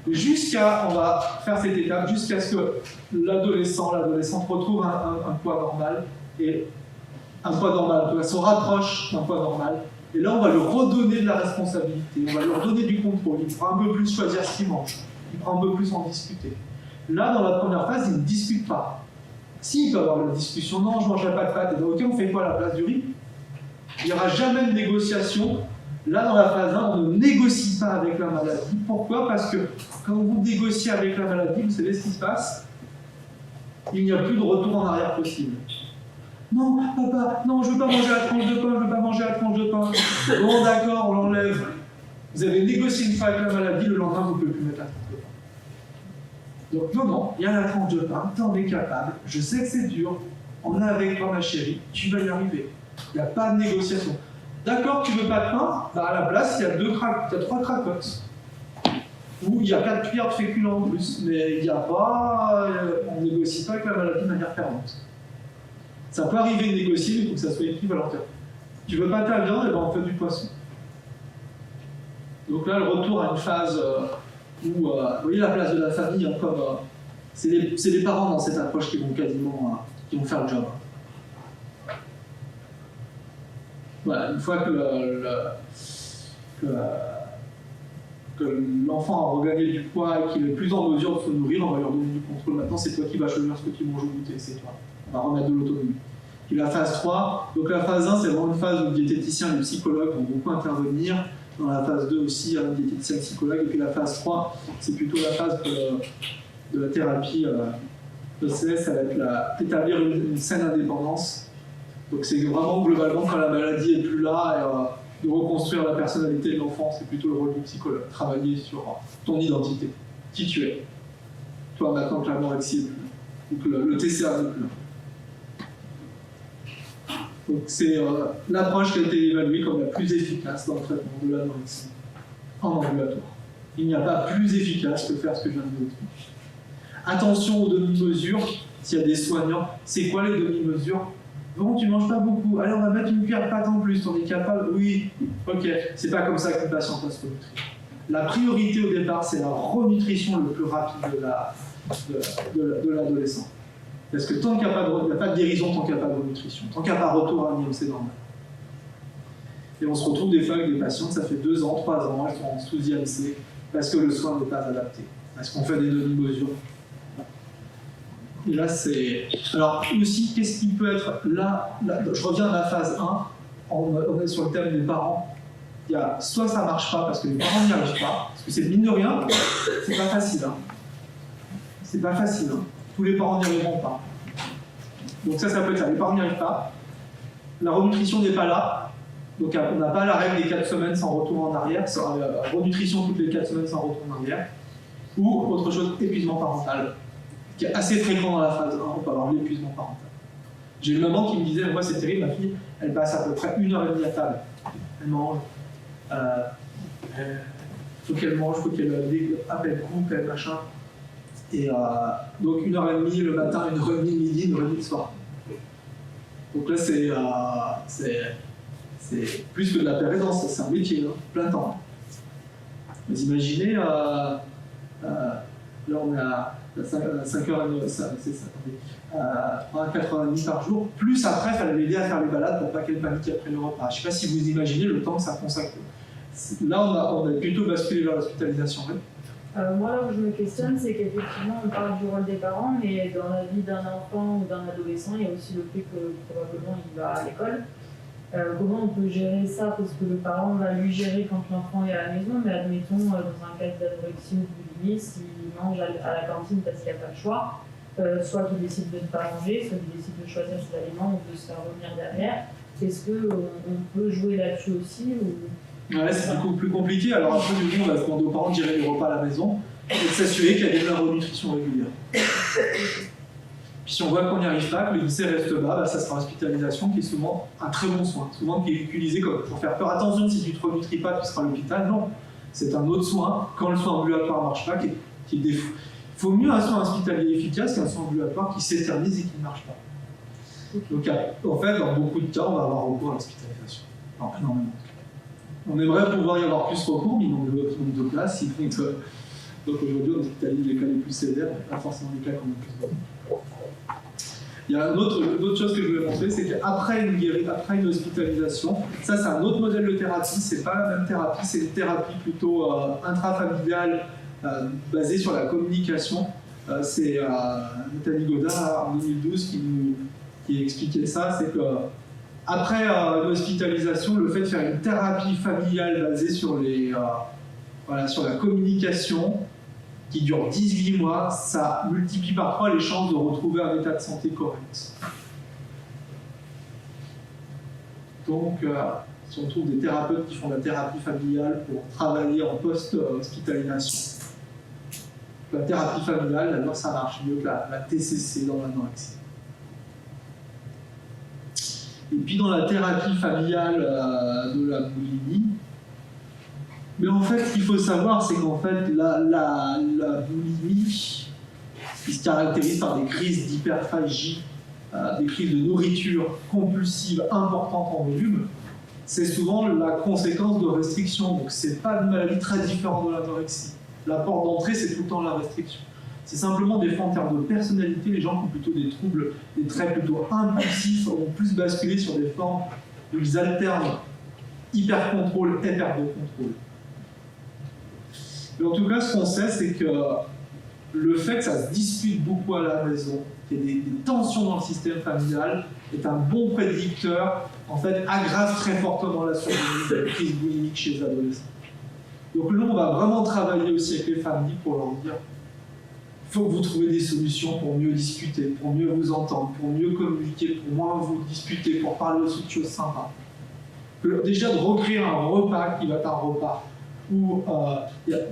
On va faire cette étape jusqu'à ce que l'adolescente retrouve un poids normal, et un poids normal, se rapproche d'un poids normal, et là on va lui redonner de la responsabilité, on va lui redonner du contrôle, il pourra un peu plus choisir ce qu'il mange, il pourra un peu plus en discuter. Là, dans la première phase, il ne discute pas. Si, il peut avoir la discussion, non, je ne mangerai pas de pâtes, et donc ok, on fait quoi à la place du riz? Il n'y aura jamais de négociation. Là, dans la phase 1, on ne négocie pas avec la maladie. Pourquoi? Parce que quand vous négociez avec la maladie, vous savez ce qui se passe? Il n'y a plus de retour en arrière possible. Non, papa, non, je ne veux pas manger la tranche de pain, je ne veux pas manger la tranche de pain. Bon, d'accord, on l'enlève. Vous avez négocié une fois avec la maladie, le lendemain, vous ne pouvez plus mettre la tranche de pain. Donc, non, il y a la tranche de pain, t'en es capable, je sais que c'est dur, on est avec toi, ma chérie, tu vas y arriver. Il n'y a pas de négociation. D'accord, tu veux pas de pain? À la place, il y a 3 cracottes. Ou il y a 4 cuillères de féculents en plus. Mais il n'y a pas... on ne négocie pas avec la maladie de manière permanente. Ça peut arriver de négocier, mais il faut que ça soit équivalent. Tu veux pas ta viande, on fait du poisson. Donc là, le retour à une phase où... vous voyez la place de la famille, hein, comme... c'est les parents dans cette approche qui vont quasiment... qui vont faire le job. Voilà, une fois que l'enfant a regagné du poids et qu'il est plus en mesure de se nourrir, on va lui redonner du contrôle. Maintenant, c'est toi qui vas choisir ce que tu manges au goûter, c'est toi. On va remettre de l'autonomie. Puis la phase 3, donc la phase 1, c'est vraiment une phase où le diététicien et le psychologue vont beaucoup intervenir. Dans la phase 2 aussi, un diététicien et le psychologue. Et puis la phase 3, c'est plutôt la phase de la thérapie ECS, ça va être établir une saine indépendance Donc c'est vraiment globalement quand la maladie est plus là, de reconstruire la personnalité de l'enfant, c'est plutôt le rôle du psychologue, travailler sur ton identité, qui tu es. Toi maintenant que l'anorexie est plus là, ou que le TCA n'est plus là. Donc c'est l'approche qui a été évaluée comme la plus efficace dans le traitement de l'anorexie en ambulatoire. Il n'y a pas plus efficace que faire ce que je viens de vous expliquer. Attention aux demi-mesures, s'il y a des soignants, c'est quoi les demi-mesures? Bon, tu manges pas beaucoup, allez on va mettre une cuillère de pâte en plus, on est capable? Oui, ok, c'est pas comme ça qu'une patiente va se renutrir. La priorité au départ, c'est la renutrition le plus rapide de l'adolescent. Parce que tant qu'il n'y a pas de guérison, tant qu'il n'y a pas de renutrition, tant qu'il n'y a pas retour à un IMC normal. Et on se retrouve des fois avec des patientes, ça fait 2 ans, 3 ans, elles sont en sous-IMC, parce que le soin n'est pas adapté, parce qu'on fait des demi-mesures. Et là, c'est... Alors, aussi, qu'est-ce qui peut être là, je reviens à la phase 1, on est sur le thème des parents. Il y a soit ça ne marche pas parce que les parents n'y arrivent pas, parce que c'est mine de rien, c'est pas facile. Hein. C'est pas facile. Hein. Tous les parents n'y arriveront pas. Donc ça peut être ça. Les parents n'y arrivent pas. La renutrition n'est pas là. Donc on n'a pas la règle des 4 semaines sans retour en arrière. Renutrition toutes les 4 semaines sans retour en arrière. Ou autre chose, épuisement parental, qui est assez fréquent dans la phase 1. On peut avoir l'épuisement parental. J'ai une maman qui me disait, moi c'est terrible, ma fille, elle passe à peu près 1h30 à table. Elle mange. Faut qu'elle mange, faut qu'elle coupe, elle machin. Et donc 1h30 le matin, 1h30 midi, 1h30 le soir. Donc là c'est plus que de la pérédance, c'est un métier, hein, plein temps. Vous imaginez, là on est à 5h30, c'est ça, à 4h30 par jour, plus après il fallait l'aider à faire les balades pour pas qu'elle panique après le repas. Je ne sais pas si vous imaginez le temps que ça consacre. Là on a plutôt basculé vers l'hospitalisation. Moi, là où je me questionne, c'est qu'effectivement, on parle du rôle des parents, mais dans la vie d'un enfant ou d'un adolescent, il y a aussi le fait que probablement il va à l'école. Comment on peut gérer ça? Parce que le parent va lui gérer quand l'enfant est à la maison, mais admettons, dans un cas d'anorexie ou de boulimie, s'il mange à la cantine parce qu'il n'y a pas le choix, soit qu'il décide de ne pas manger, soit qu'il décide de choisir ses aliments ou de se faire revenir derrière. Est-ce qu'on peut jouer là-dessus aussi ou... Ouais, c'est beaucoup plus compliqué. Alors après, du coup, on va demander aux parents de gérer les repas à la maison et de s'assurer qu'il y a de la renutrition régulière. Puis si on voit qu'on n'y arrive pas, que le IMC reste bas, bah, ça sera l'hospitalisation qui est souvent un très bon soin, souvent qui est utilisé comme pour faire peur. Attention, si tu ne te renutris pas, tu seras à l'hôpital. Non, c'est un autre soin. Quand le soin ambulatoire ne marche pas, qui est défaut. Il faut mieux un soin hospitalier efficace qu'un soin ambulatoire qui s'éternise et qui ne marche pas. Donc en fait, dans beaucoup de cas, on va avoir recours à l'hospitalisation. Non, énormément. On aimerait pouvoir y avoir plus recours, mais il manque de place. Donc aujourd'hui, on hospitalise les cas les plus sévères, pas forcément les cas qu'on a plus besoin. Il y a une autre chose que je voulais montrer, c'est qu'après une hospitalisation, ça c'est un autre modèle de thérapie, c'est pas la même thérapie, c'est une thérapie plutôt intrafamiliale, basée sur la communication. C'est Nathalie Godard en 2012 qui expliquait ça, c'est que après l'hospitalisation, le fait de faire une thérapie familiale basée sur la communication, qui dure 18 mois, ça multiplie par 3 les chances de retrouver un état de santé correct. Donc, si on trouve des thérapeutes qui font de la thérapie familiale pour travailler en post-hospitalisation, la thérapie familiale, d'abord, ça marche mieux que la TCC dans l'anorexie. Et puis dans la thérapie familiale de la boulimie, mais en fait, ce qu'il faut savoir, c'est qu'en fait, la boulimie, qui se caractérise par des crises d'hyperphagie, des crises de nourriture compulsive importantes en volume, c'est souvent la conséquence de restrictions. Donc c'est pas une maladie très différente de l'anorexie. La porte d'entrée, c'est tout le temps la restriction. C'est simplement des fois en termes de personnalité, les gens qui ont plutôt des troubles, des traits plutôt impulsifs, vont plus basculer sur des formes où ils alternent hyper-contrôle et perte de contrôle. Mais en tout cas, ce qu'on sait, c'est que le fait que ça se dispute beaucoup à la maison, qu'il y ait des tensions dans le système familial, est un bon prédicteur, en fait, aggrave très fortement la survenue de la crise boulimique chez les adolescents. Donc nous, on va vraiment travailler aussi avec les familles pour leur dire faut que vous trouviez des solutions pour mieux discuter, pour mieux vous entendre, pour mieux communiquer, pour moins vous disputer, pour parler aussi de choses sympas. Déjà de recréer un repas qui va être un repas où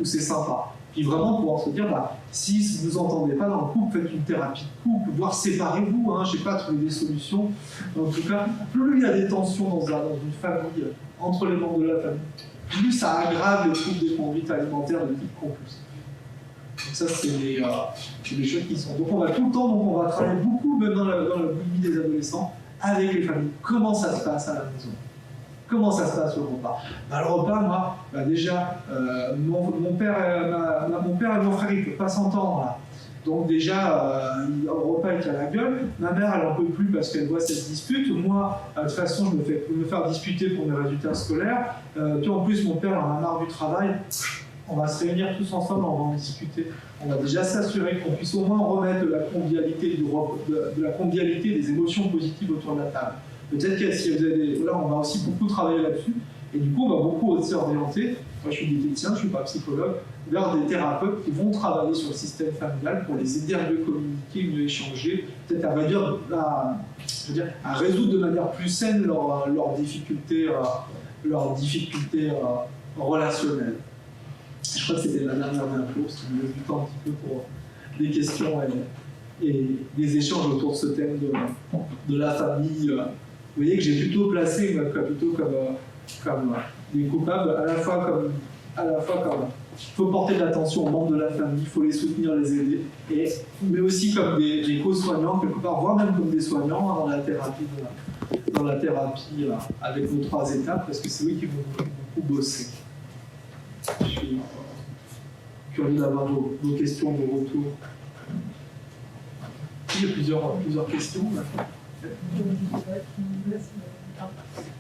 c'est sympa. Puis vraiment pouvoir se dire, si vous ne vous entendez pas dans le couple, faites une thérapie de couple, voire séparez-vous, je ne sais pas, trouver des solutions. En tout cas, plus il y a des tensions dans une famille, entre les membres de la famille, plus ça aggrave les troubles des conduites alimentaires de type compulsif. Donc ça, c'est des choses qui sont... Donc on va tout le temps, on va travailler beaucoup, même dans le boulimie des adolescents, avec les familles. Comment ça se passe à la maison? Comment ça se passe le repas? Le repas, moi, déjà, mon père et mon frère, ils ne peuvent pas s'entendre là. Donc déjà, le repas est à la gueule. Ma mère, elle n'en peut plus parce qu'elle voit cette dispute. Moi, de toute façon, je me faire disputer pour mes résultats scolaires. Puis en plus, mon père en a marre du travail. On va se réunir tous ensemble, on va en discuter. On va déjà s'assurer qu'on puisse au moins remettre de la convivialité, des émotions positives autour de la table. Peut-être que si vous avez là, on va aussi beaucoup travailler là-dessus. Et du coup, on va beaucoup aussi orienter, moi je suis diététicien, je ne suis pas psychologue, vers des thérapeutes qui vont travailler sur le système familial pour les aider à mieux communiquer, mieux échanger, peut-être à résoudre de manière plus saine leurs difficultés relationnelles. Je crois que c'était la dernière info, parce qu'il me laisse du temps un petit peu pour des questions et des échanges autour de ce thème de la famille. Vous voyez que j'ai plutôt placé comme des coupables, à la fois comme il faut porter de l'attention aux membres de la famille, il faut les soutenir, les aider, mais aussi comme des co-soignants, quelque part, voire même comme des soignants dans la thérapie avec nos 3 étapes, parce que c'est eux qui vont beaucoup bosser. Je suis curieux d'avoir vos questions, vos retours. Il y a plusieurs questions.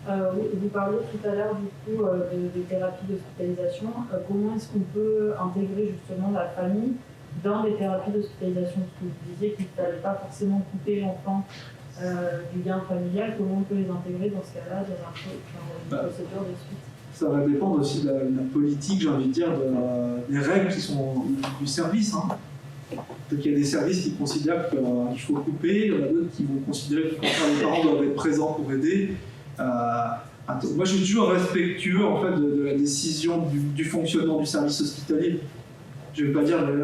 Vous parliez tout à l'heure du coup de thérapie d'hospitalisation. Comment est-ce qu'on peut intégrer justement la famille dans les thérapies d'hospitalisation? Parce que vous disiez qu'il ne fallait pas forcément couper l'enfant du lien familial. Comment on peut les intégrer dans ce cas-là dans une procédure de suite? Ça va dépendre aussi de la politique, j'ai envie de dire, des règles qui sont du service. Donc il y a des services qui considèrent qu'il faut couper, il y en a d'autres qui vont considérer que les parents doivent être présents pour aider. Moi je suis toujours respectueux en fait, de la décision du fonctionnement du service hospitalier. Je ne vais pas dire là il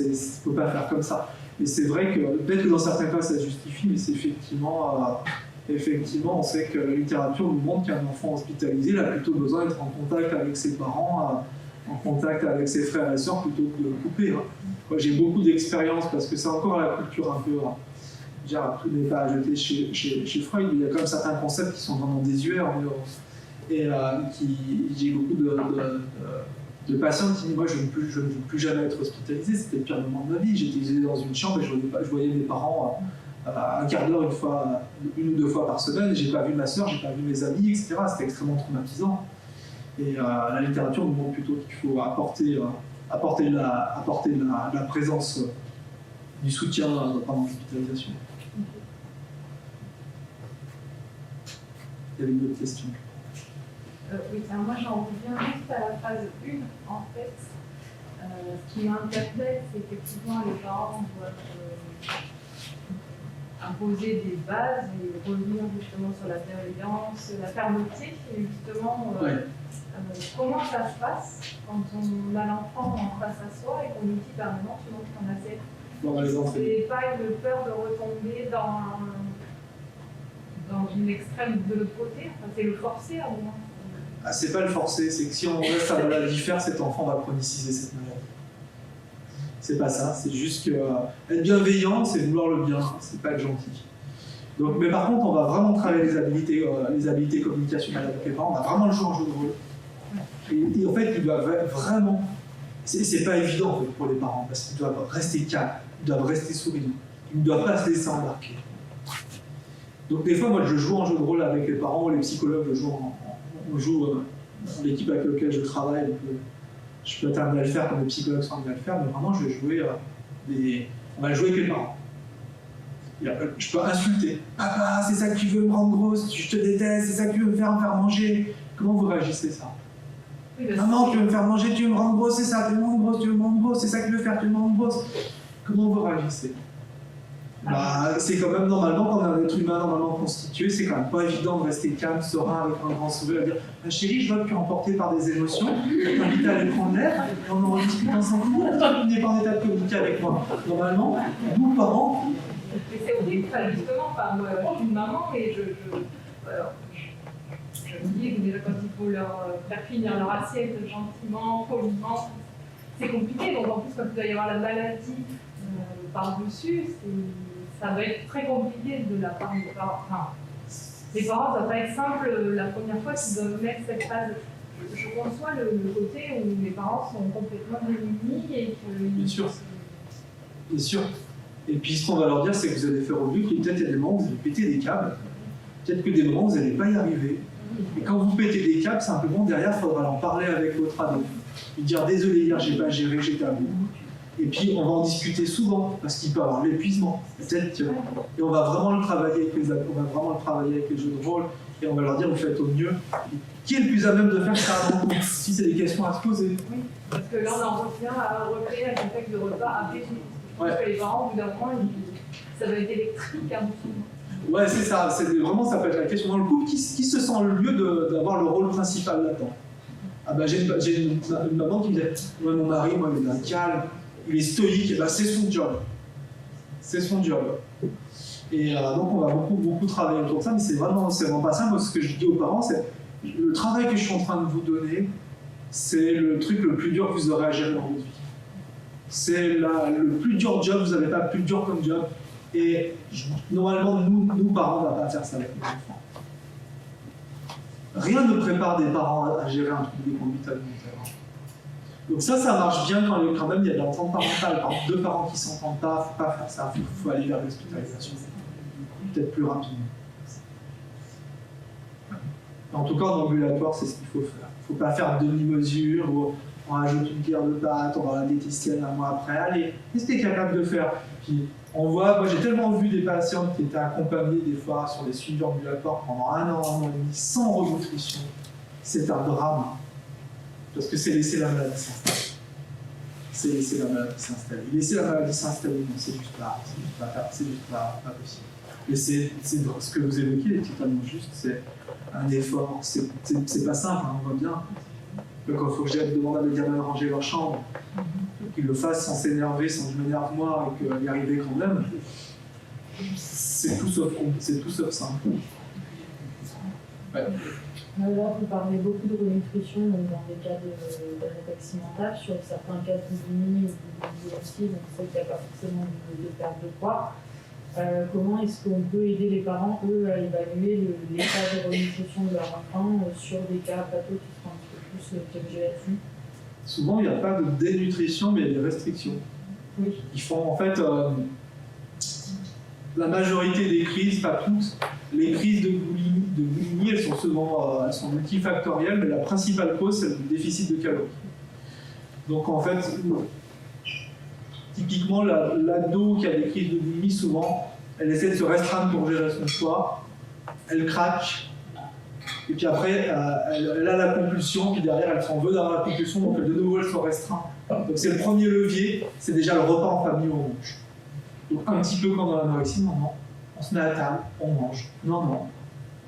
ne faut pas faire comme ça. Mais c'est vrai que peut-être que dans certains cas ça se justifie, mais c'est effectivement, on sait que la littérature nous montre qu'un enfant hospitalisé a plutôt besoin d'être en contact avec ses parents, en contact avec ses frères et sœurs, plutôt que de le couper. Moi, j'ai beaucoup d'expérience parce que c'est encore la culture un peu. Tout n'est pas à jeter chez Freud, il y a quand même certains concepts qui sont vraiment désuets en dehors. Et j'ai beaucoup de patients qui disent moi, je ne veux plus jamais être hospitalisé, c'était le pire moment de ma vie. J'étais isolé dans une chambre et je voyais mes parents. Un quart d'heure, une ou 2 fois par semaine, j'ai pas vu ma soeur, j'ai pas vu mes amis, etc. C'était extrêmement traumatisant. Et la littérature nous montre plutôt qu'il faut apporter la présence du soutien pendant l'hospitalisation. Il y avait une autre question. Oui, alors moi j'en reviens juste à la phase 1 en fait. Ce qui m'interpelle, c'est qu'effectivement les parents doivent imposer des bases et revenir justement sur la bienveillance, la fermeté, et justement comment ça se passe quand on a l'enfant en face à soi et qu'on lui dit maintenant tu montres ton assiette. C'est pas une peur de retomber dans une extrême de l'autre côté, c'est le forcer à un moment. C'est pas le forcer, c'est que si on laisse la maladie faire, cet enfant va chroniciser cette maladie. C'est pas ça, c'est juste que être bienveillant, c'est vouloir le bien, c'est pas être gentil. Donc, mais par contre, on va vraiment travailler les habiletés communicationnelles avec les parents, on va vraiment le jouer en jeu de rôle. Et en fait, ils doivent vraiment. C'est pas évident en fait, pour les parents, parce qu'ils doivent rester calmes, ils doivent rester souriants, ils ne doivent pas se laisser embarquer. Donc, des fois, moi, je joue en jeu de rôle avec les parents, les psychologues, on joue dans l'équipe avec laquelle je travaille. Donc, je peux être amené à le faire comme les psychologues sont amenés à le faire, mais vraiment, je vais jouer on va jouer avec les parents. Je peux insulter. Papa, c'est ça que tu veux me rendre grosse, je te déteste, c'est ça que tu veux me faire manger. Comment vous réagissez ça? Maman, tu veux me faire manger, tu veux me rendre grosse, c'est ça, tu veux me rendre grosse, c'est ça que tu veux faire, tu veux me rendre grosse. comment vous réagissez? Bah, c'est quand même normalement, quand on a un être humain normalement constitué, c'est quand même pas évident de rester calme, serein, avec un grand sourire, à dire ah, chérie, je vois que tu es emportée par des émotions, je t'invite à aller prendre l'air, et on en discute ensemble, tu n'es pas en état de communiquer avec moi. Normalement, nous, parents. Mais c'est horrible, justement, moi, je suis une maman et je me dis que déjà quand il faut leur faire finir leur assiette gentiment, poliment, c'est compliqué. Donc en plus, quand il doit y avoir la maladie par-dessus, ça va être très compliqué de la part des parents. Enfin, les parents, ça va pas être simple la première fois qu'ils doivent mettre cette phase. Je conçois le côté où les parents sont complètement démunis et que. Bien sûr. Bien sûr. Et puis ce qu'on va leur dire, c'est que vous allez faire au mieux, qu'il peut-être y a des moments où vous allez péter des câbles, peut-être que des moments où vous n'allez pas y arriver. Et quand vous pétez des câbles, simplement derrière, il faudra en parler avec votre ado. Lui dire désolé, hier j'ai pas géré, j'étais à bout. Et puis on va en discuter souvent, parce qu'il peut avoir l'épuisement. Peut-être que... Et on va vraiment le travailler avec les ados, on va vraiment le travailler avec les jeux de rôle, et on va leur dire vous faites au mieux. Qui est le plus à même de faire ça avant tout, si c'est des questions à se poser? Oui, parce que là on en revient à recréer un contexte de repas après. Parce que les parents, au bout d'un moment, ça va être électrique à bout. Ouais, c'est ça. C'est vraiment, ça peut être la question dans le couple. Qui se sent le mieux d'avoir le rôle principal là-dedans? Ah bah, j'ai une maman qui me disait ouais, mon mari, moi, il est d'un calme, il est stoïque, bah, c'est son job. C'est son job. Et donc, on va beaucoup travailler autour de ça, mais c'est vraiment pas ça. Moi, ce que je dis aux parents, c'est le travail que je suis en train de vous donner, c'est le truc le plus dur que vous aurez à gérer dans votre vie. C'est le plus dur job, vous n'avez pas plus dur comme job. Et normalement, nous parents, on ne va pas faire ça avec nos enfants. Rien ne prépare des parents à gérer un truc de conduite alimentaire. Donc ça marche bien quand même il y a de l'entente parentale. Par exemple, deux parents qui ne s'entendent pas, il ne faut pas faire ça, il faut aller vers l'hospitalisation. Peut-être plus rapidement. En tout cas, en ambulatoire, c'est ce qu'il faut faire. Il ne faut pas faire demi-mesure où on rajoute une pierre de pâte, on va la détester un mois après. Allez, qu'est-ce que tu es capable de faire? Puis on voit, moi j'ai tellement vu des patientes qui étaient accompagnées des fois sur des suivis ambulatoires pendant un an et demi, sans renutrition. C'est un drame. Parce que c'est laisser la maladie s'installer. C'est laisser la maladie s'installer. Laisser la maladie s'installer, non, c'est juste pas possible. Et c'est ce que vous évoquez est totalement juste, c'est un effort, c'est pas simple, hein, on voit bien. Donc il faut que j'aille demander à mes gamins de ranger leur chambre, qu'ils le fassent sans s'énerver, sans que je m'énerve moi, et y arriver quand même. C'est tout sauf simple. Ouais. Là, vous parlez beaucoup de renutrition dans les cas d'anorexie mentale, sur certains cas de boulimie ou de boulimie aussi, donc c'est qu'il n'y a pas forcément de perte de poids. Comment est-ce qu'on peut aider les parents, eux, à évaluer l'état de renutrition de leur enfant sur des cas pathos qui seront un petit peu plus piégés là-dessus? Souvent, il n'y a pas de dénutrition, mais il y a des restrictions. Oui. Ils font en fait la majorité des crises, pas toutes, les crises de boulimie, elles sont souvent elles sont multifactorielles, mais la principale cause, c'est le déficit de calories. Donc en fait, typiquement, l'ado qui a des crises de boulimie, souvent, elle essaie de se restreindre pour gérer son poids, elle craque, et puis après, elle a la compulsion, puis derrière, elle s'en veut d'avoir la compulsion, donc de nouveau, elle se restreint. Donc c'est le premier levier, c'est déjà le repas en famille où on mange. Donc un petit peu comme dans l'anorexie, non, on se met à table, on mange. Non,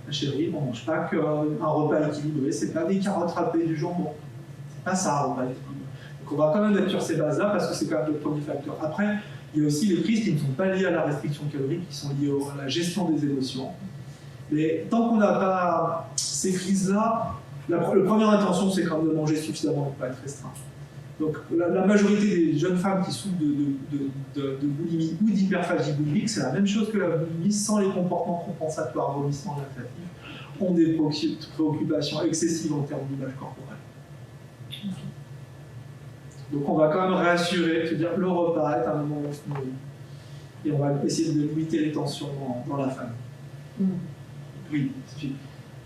ma chérie, on ne mange pas qu'un repas équilibré, c'est pas des carottes râpées du jambon. C'est pas ça, un repas équilibré. Donc on va quand même être sur ces bases-là, parce que c'est quand même le premier facteur. Après, il y a aussi les crises qui ne sont pas liées à la restriction calorique, qui sont liées à la gestion des émotions. Mais tant qu'on n'a pas ces crises-là, la première intention, c'est quand même de manger suffisamment pour ne pas être restreint. Donc la majorité des jeunes femmes qui souffrent de boulimie ou d'hyperphagie boulimique, c'est la même chose que la boulimie sans les comportements compensatoires, vomissements lactatifs, ont des préoccupations excessives en termes d'image corporelle. Donc on va quand même réassurer, se dire le repas est un moment où on se nourrit. Et on va essayer de limiter les tensions dans la famille. Oui, Sophie.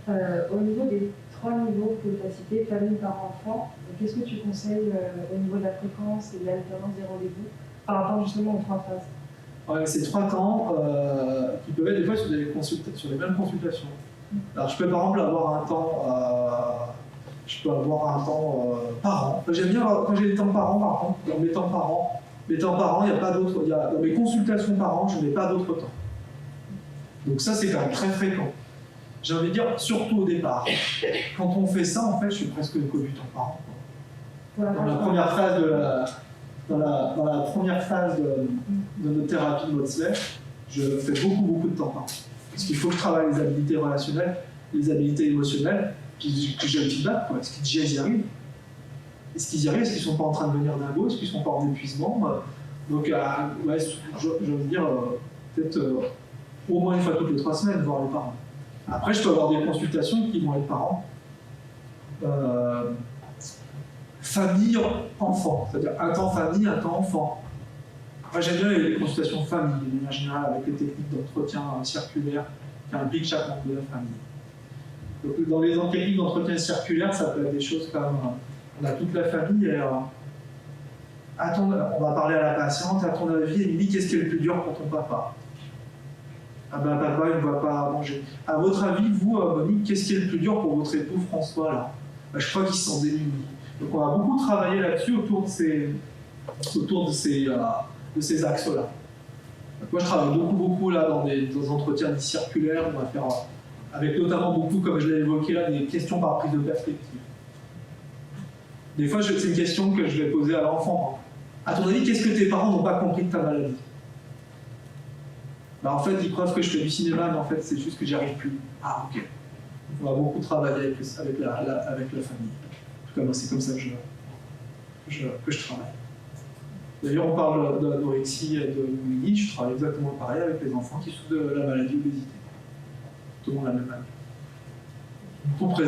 Au niveau des 3 niveaux que tu as cités, famille, parents, enfants, qu'est-ce que tu conseilles au niveau de la fréquence et de l'alternance des rendez-vous par rapport justement aux 3 phases? Ouais, ces 3 temps qui peuvent être des fois sur les mêmes consultations. Alors je peux par exemple avoir un temps, par an. J'aime bien quand j'ai des temps par an, par contre, dans mes temps par an, mes temps par an, il n'y a pas d'autre. Dans mes consultations par an, je n'ai pas d'autre temps. Donc ça, c'est quand même très fréquent. J'ai envie de dire, surtout au départ. Quand on fait ça, en fait, je suis presque que du temps par an. Dans la première phase dans la première phase de notre thérapie de Maudsley, je fais beaucoup de temps par an. Parce qu'il faut que je travaille les habilités relationnelles, les habilités émotionnelles, que j'ai le feedback, quoi. Est-ce qu'ils y arrivent? Est-ce qu'ils y arrivent? Est-ce qu'ils ne sont pas en train de devenir dingos? Est-ce qu'ils ne sont pas en épuisement? Donc, ouais, je veux dire, peut-être au moins une fois toutes les 3 semaines, voir les parents. Après, je peux avoir des consultations qui vont être parents. Famille, enfant, c'est-à-dire un temps famille, un temps enfant. Moi, j'aime bien les consultations famille, de manière générale, avec les techniques d'entretien circulaire qui impliquent chaque membre de la famille. Donc, dans les techniques d'entretien circulaire, ça peut être des choses comme on a toute la famille et on va parler à la patiente, à ton avis, Émilie, qu'est-ce qui est le plus dur pour ton papa? Ah ben papa, il ne va pas manger. À votre avis, vous, Monique, qu'est-ce qui est le plus dur pour votre époux François là? Ben, je crois qu'il se sent démuni. Donc on va beaucoup travailler là-dessus autour de ces axes-là. Moi je travaille beaucoup là dans des entretiens dits circulaires, on va faire avec notamment beaucoup, comme je l'ai évoqué là, des questions par prise de perspective. Des fois c'est une question que je vais poser à l'enfant. À ton avis, qu'est-ce que tes parents n'ont pas compris de ta maladie? Ben, en fait, ils croient que je fais du cinéma, mais en fait c'est juste que j'y arrive plus. Ah ok. On va beaucoup travailler avec la famille. Moi, c'est comme ça que je travaille. D'ailleurs, on parle d'anorexie et de boulimie, je travaille exactement pareil avec les enfants qui souffrent de la maladie d'obésité. Tout le monde a la même maladie. Beaucoup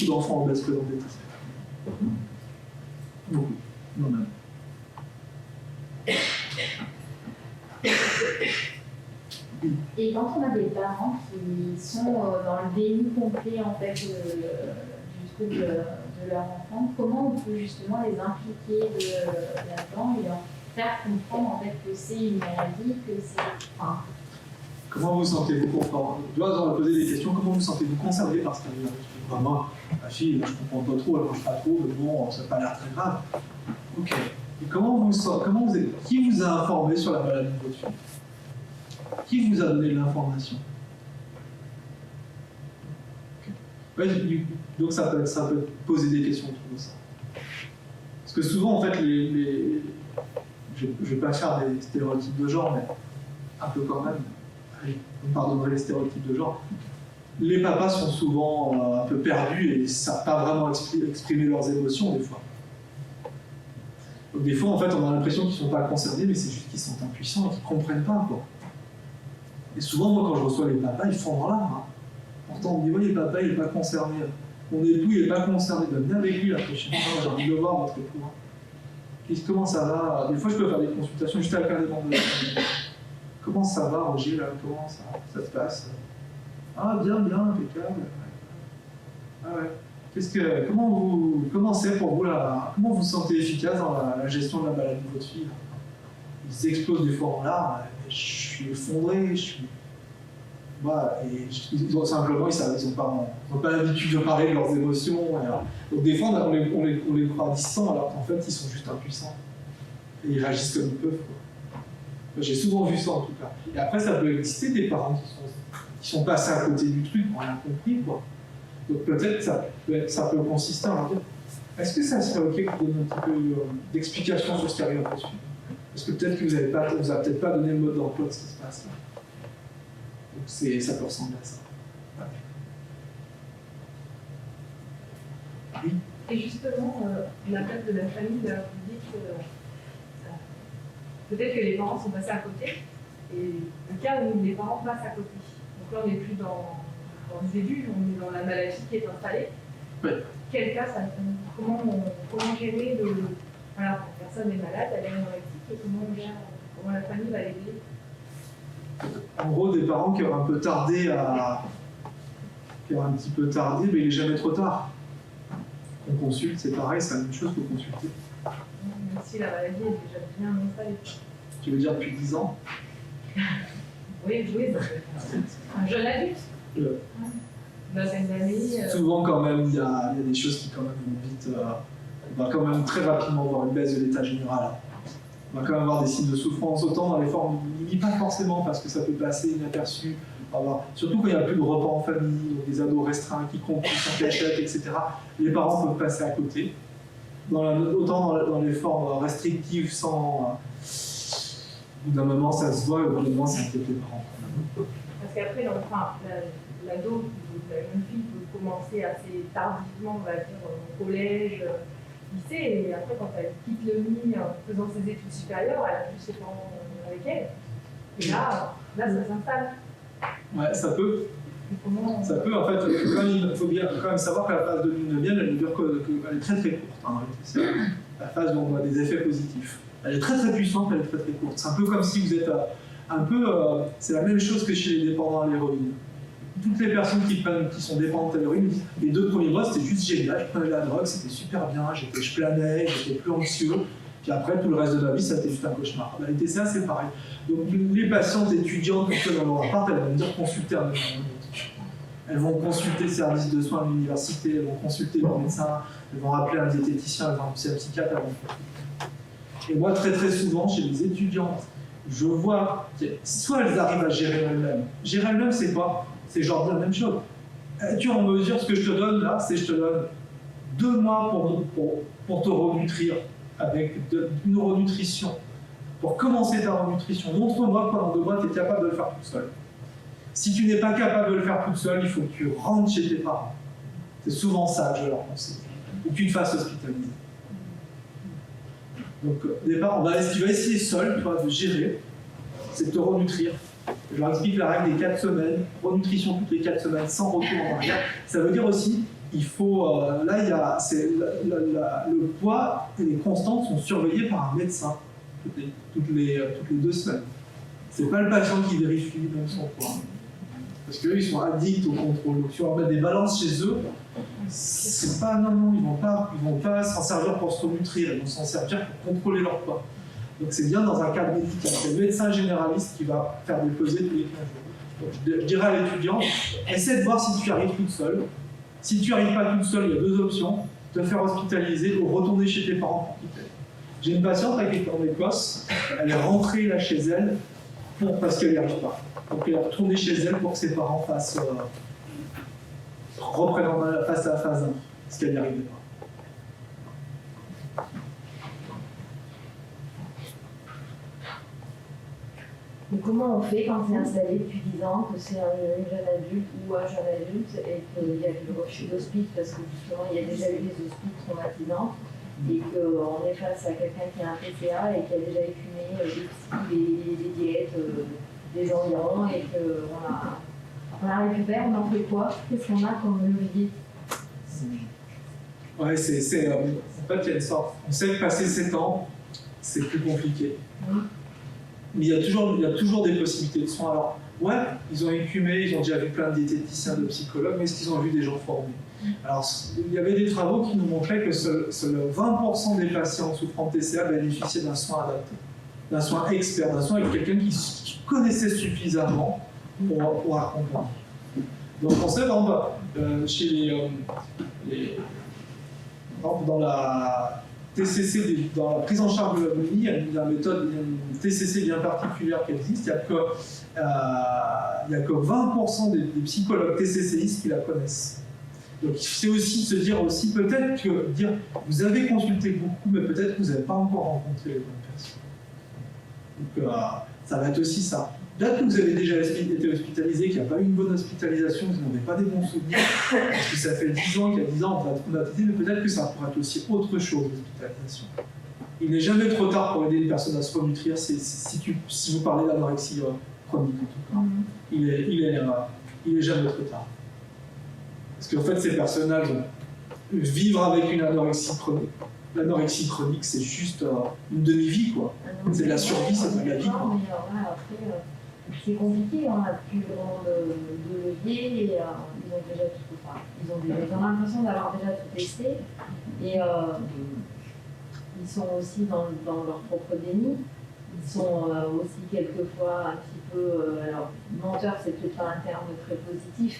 d'enfants obèses présentent des tests. Beaucoup, non même. Et quand on a des parents qui sont dans le déni complet en fait, du truc de leur enfant, comment on peut justement les impliquer là-dedans et leur faire comprendre en fait que c'est une maladie, que c'est... Enfin... Comment vous sentez-vous confortable? Je dois poser des questions. Comment vous sentez-vous concerné par ce qui arrive? Vraiment, ma fille, je ne comprends pas trop, elle ne mange pas trop, mais bon, ça n'a pas l'air très grave. Ok. Et qui vous a informé sur la maladie de votre fille? Qui vous a donné de l'information? Ouais, donc ça peut poser des questions autour de ça. Parce que souvent, en fait, je ne vais pas faire des stéréotypes de genre, mais un peu quand même. Allez, vous me pardonnerez les stéréotypes de genre. Les papas sont souvent un peu perdus et ne savent pas vraiment exprimer leurs émotions des fois. Donc des fois, en fait, on a l'impression qu'ils ne sont pas concernés, mais c'est juste qu'ils sont impuissants et qu'ils ne comprennent pas, quoi. Et souvent, moi, quand je reçois les papas, ils font dans l'âme. Pourtant, on me dit, oui, le papa, il n'est pas concerné. Mon époux, il n'est pas concerné. Ben, venez avec lui la prochaine fois, j'ai envie de le voir, votre époux. Comment ça va? Des fois, je peux faire des consultations juste avec un des membres de la famille. Comment ça va, Roger, là? Comment ça se passe? Ah, bien, impeccable. Ah ouais. Comment c'est pour vous, là? Comment vous vous sentez efficace dans la gestion de la maladie de votre fille? Ils explosent des fois en larmes. Je suis effondré, Voilà, et simplement, ils n'ont pas l'habitude de parler de leurs émotions. Donc des fois, on les croit distants, alors qu'en fait, ils sont juste impuissants. Et ils réagissent comme ils peuvent. Quoi. J'ai souvent vu ça, en tout cas. Et après, ça peut exister des parents qui sont passés à côté du truc, qui n'ont rien compris. Quoi. Donc peut-être ça peut consister à leur dire, est-ce que ça serait OK que je donne un petit peu d'explication sur ce qui arrive là-dessus? Parce que peut-être que vous n'avez peut-être pas donné le mode d'emploi de ce qui se passe là. Donc ça peut ressembler à ça. Ouais. Oui. Et justement, la place de la famille, vous dites peut-être que les parents sont passés à côté, et le cas où les parents passent à côté. Donc là, on n'est plus dans le début, on est dans la maladie qui est installée. Ouais. Quel cas ça fait? Comment gérer voilà, la personne est malade, elle est anorexique, et comment la famille va l'aider? En gros, des parents qui auraient un peu tardé mais il n'est jamais trop tard. On consulte, c'est pareil, c'est la même chose que consulter. Même si la maladie est déjà bien installée. Tu veux dire depuis 10 ans? Oui, un jeune adulte. Une vingtaine d'années. Souvent, quand même, il y a des choses qui quand même vont vite. On va quand même très rapidement voir une baisse de l'état général. On va quand même avoir des signes de souffrance, autant dans les formes minimes, pas forcément parce que ça peut passer inaperçu. Surtout quand il n'y a plus de repas en famille, donc des ados restreints qui comptent en cachette, etc. Les parents peuvent passer à côté. Autant dans les formes restrictives, sans. Au bout d'un moment, ça se voit, et au bout d'un moment, ça inquiète les parents. Parce qu'après, l'ado ou la jeune fille peut commencer assez tardivement, on va dire, au collège, lycée, et après, quand elle quitte le nid en faisant ses études supérieures, elle a plus ses parents avec elle. Et là ça s'installe. Ouais, ça peut. Comment... Ça peut, en fait, il faut bien quand même savoir que la phase de lune de miel, elle est très très courte. Hein, c'est la phase où on voit des effets positifs. Elle est très très puissante, elle est très très courte. C'est un peu comme si vous êtes c'est la même chose que chez les dépendants à l'héroïne. Toutes les personnes qui sont dépendantes à l'héroïne disent les 2 premiers mois c'était juste génial, je prenais la drogue, c'était super bien, je planais, j'étais plus anxieux. Puis après, tout le reste de ma vie, ça a été juste un cauchemar. La TCA, c'est pareil. Donc, les patientes étudiantes qui sont dans leur appart, elles vont venir consulter un médecin. Elles vont consulter le service de soins de l'université, elles vont consulter leur médecin, elles vont appeler un diététicien, elles vont appeler un psychiatre. Et moi, très très souvent, chez les étudiantes, je vois que soit elles arrivent à gérer elles-mêmes. Gérer elles-mêmes, c'est quoi? C'est genre la même chose. Es-tu en mesure, ce que je te donne là, c'est je te donne 2 mois pour te renutrir avec une renutrition. Pour commencer ta renutrition, montre-moi que pendant 2 mois, tu es capable de le faire toute seule. Si tu n'es pas capable de le faire toute seule, il faut que tu rentres chez tes parents. C'est souvent ça que je leur conseille. Ou que tu te fasses hospitaliser. Donc, au départ, tu vas essayer seul, toi, de gérer, c'est de te renutrir. Je leur explique la règle des 4 semaines, renutrition toutes les 4 semaines, sans retour en arrière. Ça veut dire aussi, il faut, le poids et les constantes sont surveillées par un médecin toutes les 2 semaines. C'est pas le patient qui vérifie même son poids. Parce qu'eux, ils sont addicts au contrôle. Donc, si on met des balances chez eux, c'est pas, non, ils vont pas s'en servir pour se renutrir, ils vont s'en servir pour contrôler leur poids. Donc, c'est bien dans un cadre médical. C'est le médecin généraliste qui va faire des pesées tous les 15 jours. Donc, je dirais à l'étudiant, essaie de voir si tu arrives toute seule. Si tu n'arrives pas toute seule, il y a 2 options, te faire hospitaliser ou retourner chez tes parents pour quitter. J'ai une patiente qui était en Écosse, elle est rentrée là chez elle parce qu'elle n'y arrive pas. Donc elle est retournée chez elle pour que ses parents reprennent face à la phase 1, parce qu'elle n'y arrivait pas. Mais comment on fait quand c'est installé depuis 10 ans, que c'est un jeune adulte ou un jeune adulte et qu'il y a du refus d'hospice parce que justement il y a déjà eu des hospices traumatisants et qu'on est face à quelqu'un qui a un PCA et qui a déjà écumé des diètes, des environs et qu'on la récupère, on en fait quoi? Qu'est-ce qu'on a comme levier? Ouais, en fait, il y a une sorte. On sait que passer 7 ans, c'est plus compliqué. Mais il y a toujours des possibilités de soins. Alors, ouais, ils ont écumé, ils ont déjà vu plein de diététiciens, de psychologues, mais est-ce qu'ils ont vu des gens formés? Alors, il y avait des travaux qui nous montraient que seuls 20% des patients souffrant de TCA bénéficiaient d'un soin adapté, d'un soin expert, d'un soin avec quelqu'un qui connaissait suffisamment pour accompagner. Donc, on sait, chez dans la TCC, dans la prise en charge de la bulimie, il y a une TCC bien particulière qui existe. Il n'y a que 20% des psychologues TCCistes qui la connaissent. Donc c'est aussi se dire aussi, peut-être que vous avez consulté beaucoup, mais peut-être que vous n'avez pas encore rencontré les bonnes personnes. Donc ça va être aussi ça. Peut-être que vous avez déjà été hospitalisé, qu'il n'y a pas eu une bonne hospitalisation, que vous n'avez pas des bons souvenirs, parce que ça fait 10 ans qu'il y a 10 ans, on va traumatisé, mais peut-être que ça pourrait être aussi autre chose, l'hospitalisation. Il n'est jamais trop tard pour aider une personne à se renutrir, si vous parlez d'anorexie chronique en tout cas. Il est jamais trop tard. Parce qu'en fait, ces personnages, vivre avec une anorexie chronique, l'anorexie chronique, c'est juste une demi-vie, quoi. C'est de la survie, c'est pas de la vie, quoi. C'est compliqué, on n'a plus vraiment de levier, et ils ont déjà tout, ils ont l'impression d'avoir déjà tout testé, et ils sont aussi dans leur propre déni. Ils sont aussi quelquefois un petit peu, alors menteur c'est peut-être pas un terme très positif,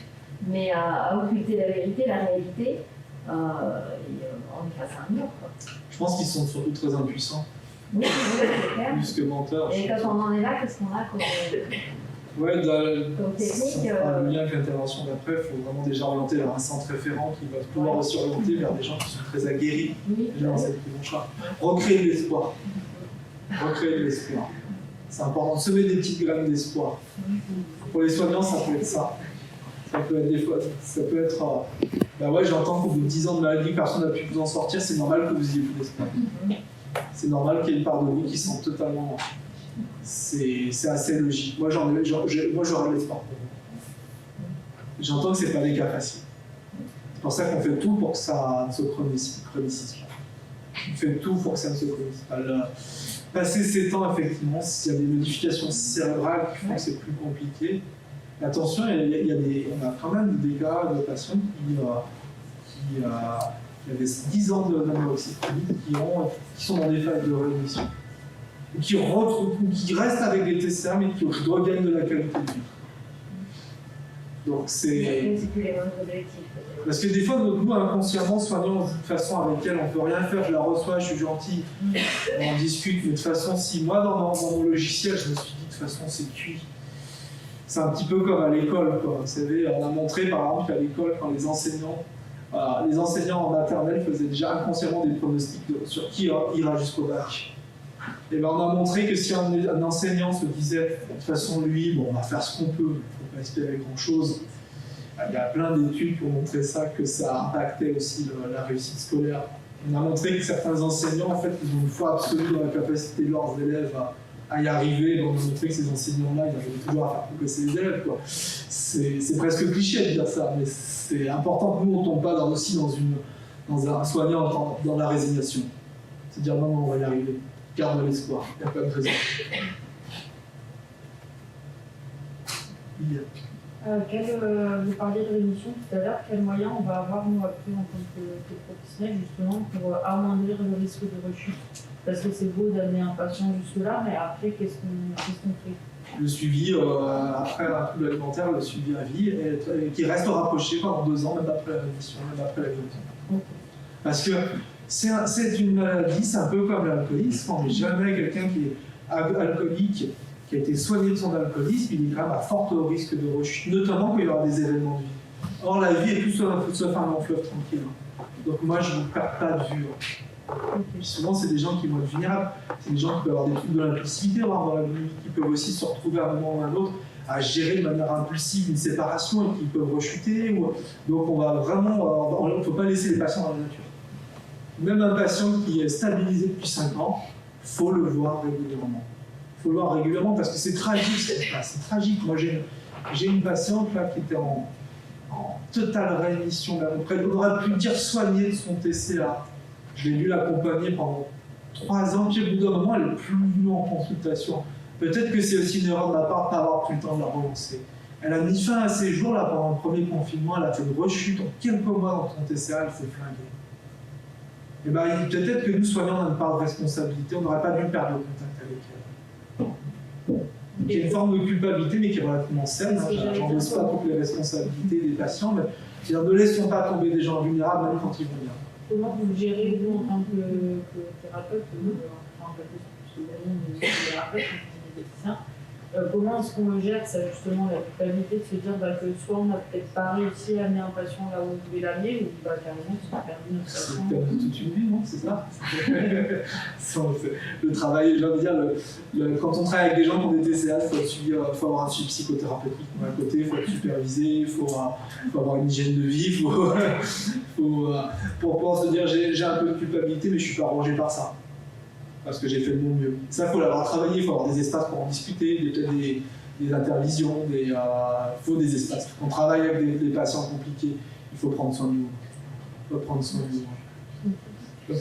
mais à occulter la vérité, la réalité, on est face à un mur, quoi. Je pense qu'ils sont surtout très impuissants. Oui, c'est clair. plus que menteur. Et quand on en est là, qu'est-ce qu'on a comme Ouais, comme technique le lien avec l'intervention d'après, il faut vraiment déjà orienter vers un centre référent qui va pouvoir aussi orienter vers des gens qui sont très aguerris Oui, déjà dans cette prise en charge. Recréer de l'espoir. Recréer de l'espoir. C'est important de semer des petites graines d'espoir. Pour les soignants, ça peut être ça. Ça peut être des fois, ça peut être. Bah ouais, j'entends qu'au bout de 10 ans de maladie, personne n'a pu vous en sortir, c'est normal que vous ayez plus d'espoir. C'est normal qu'il y ait une part de vous qui sent totalement. C'est assez logique. Moi, j'aurais de l'espoir pour vous. J'entends que c'est pas des cas faciles. C'est pour ça qu'on fait tout pour que ça ne se chronicise pas. On fait tout pour que ça ne se chronicise pas. Passer ces temps, effectivement, s'il y a des modifications cérébrales qui font que c'est plus compliqué, attention, on a quand même des cas de patients qui avaient 10 ans d'anorexie chronique qui sont dans des phases de rémission. Qui restent avec des TCA mais qui regagnent de la qualité de vie. Donc c'est plus les mêmes objectifs. parce que des fois nous inconsciemment soignants de toute façon avec elle on peut rien faire, je la reçois, je suis gentil, on discute, mais de toute façon si moi dans mon logiciel je me suis dit de toute façon c'est cuit. C'est un petit peu comme à l'école quoi. Vous savez, on a montré par exemple qu'à l'école quand les enseignants en maternelle faisaient déjà inconsciemment des pronostics sur qui ira jusqu'au bac. Et ben on a montré que si un enseignant se disait de toute façon lui, bon, on va faire ce qu'on peut, il ne faut pas espérer grand-chose. Il y a plein d'études pour montrer ça, que ça impactait aussi la réussite scolaire. On a montré que certains enseignants, en fait, ils ont une foi absolue dans la capacité de leurs élèves à y arriver. On a montré que ces enseignants-là, ils arrivaient toujours à faire progresser les élèves, quoi. C'est presque cliché de dire ça, mais c'est important que nous, on ne tombe pas aussi dans un soignant dans la résignation. C'est dire non, on va y arriver. Garde l'espoir, il n'y a pas de raison. Vous parliez de rémission tout à l'heure, quels moyens on va avoir nous après en tant que professionnels justement pour amoindrir le risque de rechute? Parce que c'est beau d'amener un patient jusque-là, mais après qu'est-ce qu'on fait? Le suivi, après un trouble alimentaire, le suivi à vie, qui reste rapproché pendant 2 ans, même après la rémission, même après la guérison. Okay. Parce que c'est une maladie, c'est un peu comme l'alcoolisme, on n'est jamais quelqu'un qui est alcoolique, qui a été soigné de son alcoolisme, il est quand même à fort risque de rechute, notamment quand il y aura des événements de vie. Or, la vie est tout sauf un long fleuve tranquille. Donc moi, je ne vous perds pas de vue. Okay. Souvent, c'est des gens qui vont être vulnérables, c'est des gens qui peuvent avoir des troubles de l'impulsivité dans la vie, qui peuvent aussi se retrouver à un moment ou à un autre à gérer de manière impulsive une séparation et qui peuvent rechuter. Donc on va vraiment, il ne faut pas laisser les patients dans la nature. Même un patient qui est stabilisé depuis 5 ans, il faut le voir régulièrement. Il faut le voir régulièrement parce que c'est tragique ce qui se passe, c'est tragique. Moi j'ai une patiente là, qui était en totale rémission, on aurait pu dire soignée de son TCA. Je l'ai dû l'accompagner pendant 3 ans, puis au bout d'un moment, elle n'est plus venue en consultation. Peut-être que c'est aussi une erreur de ma part de ne pas avoir pris le temps de la relancer. Elle a mis fin à ses jours là, pendant le premier confinement, elle a fait une rechute en quelques mois dans son TCA, elle s'est flinguée. Et ben, peut-être que nous, soignants, on a une part de responsabilité, on n'aurait pas dû perdre le contact avec elle. Il y a une forme de culpabilité, mais qui est relativement saine. J'en laisse pas toutes les responsabilités des patients, mais ne laissons pas tomber des gens vulnérables, même quand ils vont bien. Comment vous gérez, vous, en tant que thérapeute, en quelque sorte, comment est-ce qu'on gère ça, justement, la culpabilité de se dire que soit on n'a peut-être pas réussi à amener un patient là où on voulait l'amener, ou carrément, on a perdu notre patient. C'est perdu toute une vie, non? C'est ça? Le travail, j'ai envie de dire, quand on travaille avec des gens qui ont des TCA, il faut avoir un suivi psychothérapeutique à côté, il faut être supervisé, il faut avoir une hygiène de vie, pour pouvoir se dire j'ai un peu de culpabilité, mais je ne suis pas arrangé par ça. Parce que j'ai fait de mon mieux. Ça, il faut l'avoir travaillé, il faut avoir des espaces pour en discuter, peut-être des intervisions, il faut des espaces. On travaille avec des patients compliqués, il faut prendre soin de nous. Donc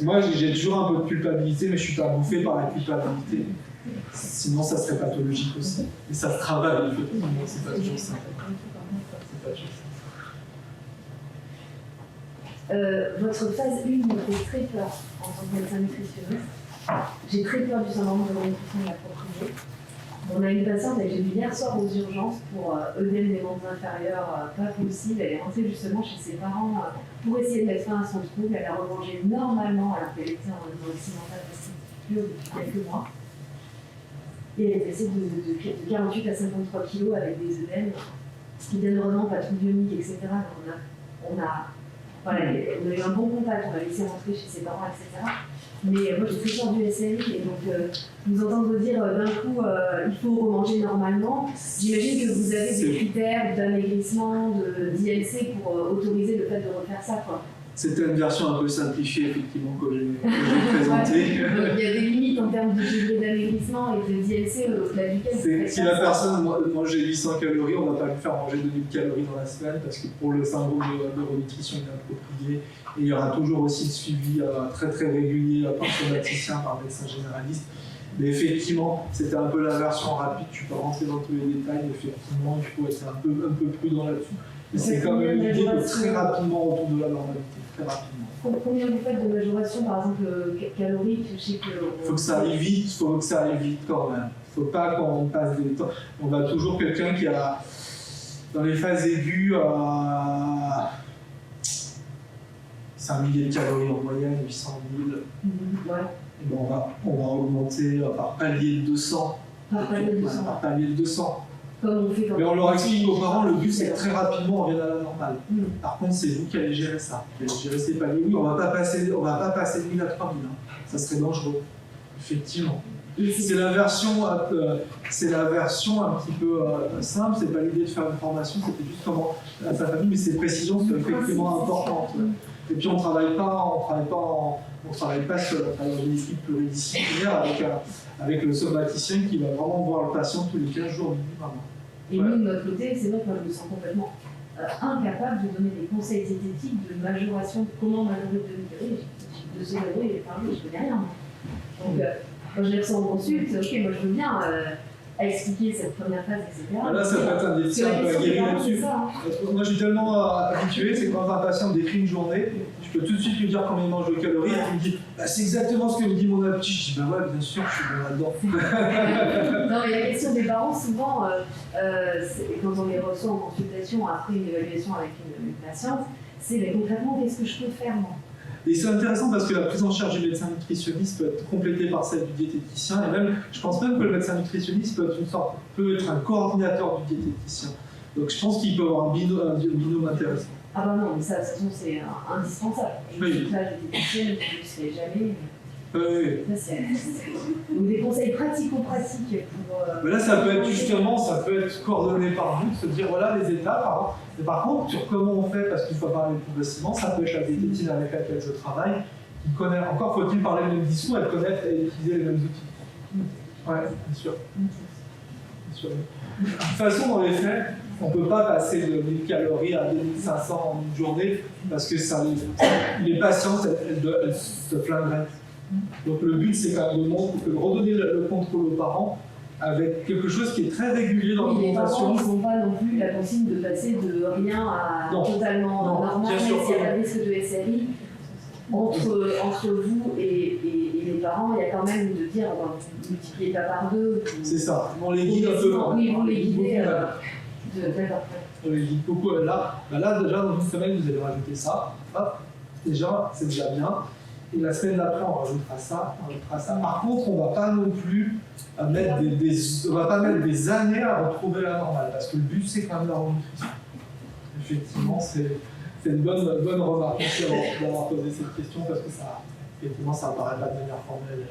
moi, j'ai toujours un peu de culpabilité, mais je ne suis pas bouffé par la culpabilité. Sinon, ça serait pathologique aussi. Et ça se travaille, effectivement, c'est pas toujours ça. Votre phase 1 me fait très peur en tant que médecin nutritionniste. J'ai très peur du syndrome de malnutrition inappropriée. On a une patiente que j'ai vue hier soir aux urgences pour œdème des membres inférieurs, pas possible. Elle est rentrée justement chez ses parents pour essayer de mettre fin à son trouble. Elle a remangé normalement alors qu'elle était en oxymentale. kg depuis quelques mois. Et elle est passée de 48 à 53 kg avec des œdèmes, ce qui donne vraiment pas de bionique, etc. Donc on a eu un bon contact, on l'a laissé rentrer chez ses parents, etc. Mais moi j'ai très peur du SRI et donc nous entendre dire d'un coup il faut remanger normalement, j'imagine que vous avez des critères d'amaigrissement, d'ILC pour autoriser le fait de refaire ça, quoi. C'était une version un peu simplifiée, effectivement, que j'ai présentée. Donc il y a des limites en termes de degré d'amaigrissement et de DLC au-delà duquel Si la personne mangeait 800 calories, on ne va pas lui faire manger 2000 calories dans la semaine parce que pour le syndrome de renutrition inappropriée, et il y aura toujours aussi le suivi très très régulier par somaticien, par médecin généraliste. Mais effectivement, c'était un peu la version rapide, tu peux rentrer dans tous les détails, effectivement, il faut être un peu prudent là-dessus. Mais c'est quand même l'idée de très rapidement retour de la normalité, très rapidement. Combien vous faites de majoration, par exemple, calorique? Je sais que... Faut que ça aille vite, quand même. Faut pas qu'on passe des temps. On a toujours quelqu'un qui a, dans les phases aiguës, 5 milliers de calories en moyenne, 800 000. Ouais. Et ben on va augmenter par palier de 200. Par palier de 200. Comme on fait mais on leur explique aux parents, le but c'est que très rapidement on revienne à la normale. Par contre, c'est vous qui allez gérer ça. Qui allez gérer ces paliers. Oui, on va pas passer de 1000 à 3000. Ça serait dangereux. Effectivement. C'est la version un petit peu simple, c'est pas l'idée de faire une formation, c'était juste comment à sa famille, mais ces précisions sont effectivement importantes. Et puis on travaille pas sur une équipe pluridisciplinaire avec le somaticien qui va vraiment voir le patient tous les 15 jours minimum. Et nous, de notre côté, c'est vrai que moi je me sens complètement incapable de donner des conseils zététiques de majoration, de comment majorer de demi-degré. De ce degré, je connais rien. Donc, quand je les reçois en consulte, ok, moi je veux bien expliquer cette première phase, etc. Là, ça peut être un défi un peu aguerri là-dessus. Moi, je suis tellement habitué, c'est quand un patient décrit une journée, je peux tout de suite lui dire combien il mange de calories, et il me dit c'est exactement ce que me dit mon appétit. Je dis ouais, bien sûr, je suis bon là-dedans. Non, mais la question des parents, souvent, quand on les reçoit en consultation après une évaluation avec une patiente, c'est concrètement qu'est-ce que je peux faire moi. Et c'est intéressant parce que la prise en charge du médecin nutritionniste peut être complétée par celle du diététicien, et même, je pense même que le médecin nutritionniste peut être un coordinateur du diététicien. Donc je pense qu'il peut avoir un binôme intéressant. Ah bah non, mais ça, de toute façon, c'est indispensable. Je suis là, diététicienne, je ne serai jamais. Donc des conseils pratico-pratiques pour... Mais là, ça peut être coordonné par vous, de se dire voilà les étapes. Mais par contre, sur comment on fait, parce qu'il faut parler progressivement, ça peut être la diététicienne avec laquelle je travaille, qui connaît, encore faut-il parler le même discours, elle connaît et utiliser les mêmes outils. Ouais, bien sûr. De toute façon, dans les faits, on ne peut pas passer de 1000 calories à 2500 en une journée, parce que les patients, elles se flingueraient. Donc le but, c'est quand même de redonner le contrôle aux parents avec quelque chose qui est très régulier dans l'alimentation. Les parents ne sont pas non plus la consigne de passer de rien à totalement normal, même s'il y a un risque de SRI. Entre vous et les parents, il y a quand même de dire vous multipliez pas par deux. C'est ça, on les guide un peu. Oui, vous les guidez. On les guide beaucoup. Là, déjà, dans une semaine, vous allez rajouter ça. Hop. Déjà, c'est déjà bien. Et la semaine d'après, on rajoutera ça. Par contre, on ne va pas non plus mettre des années à retrouver la normale, parce que le but, c'est quand même la renutrition. Effectivement, c'est une bonne remarque. Merci d'avoir posé cette question, parce que ça, effectivement, ça apparaît pas de manière formelle.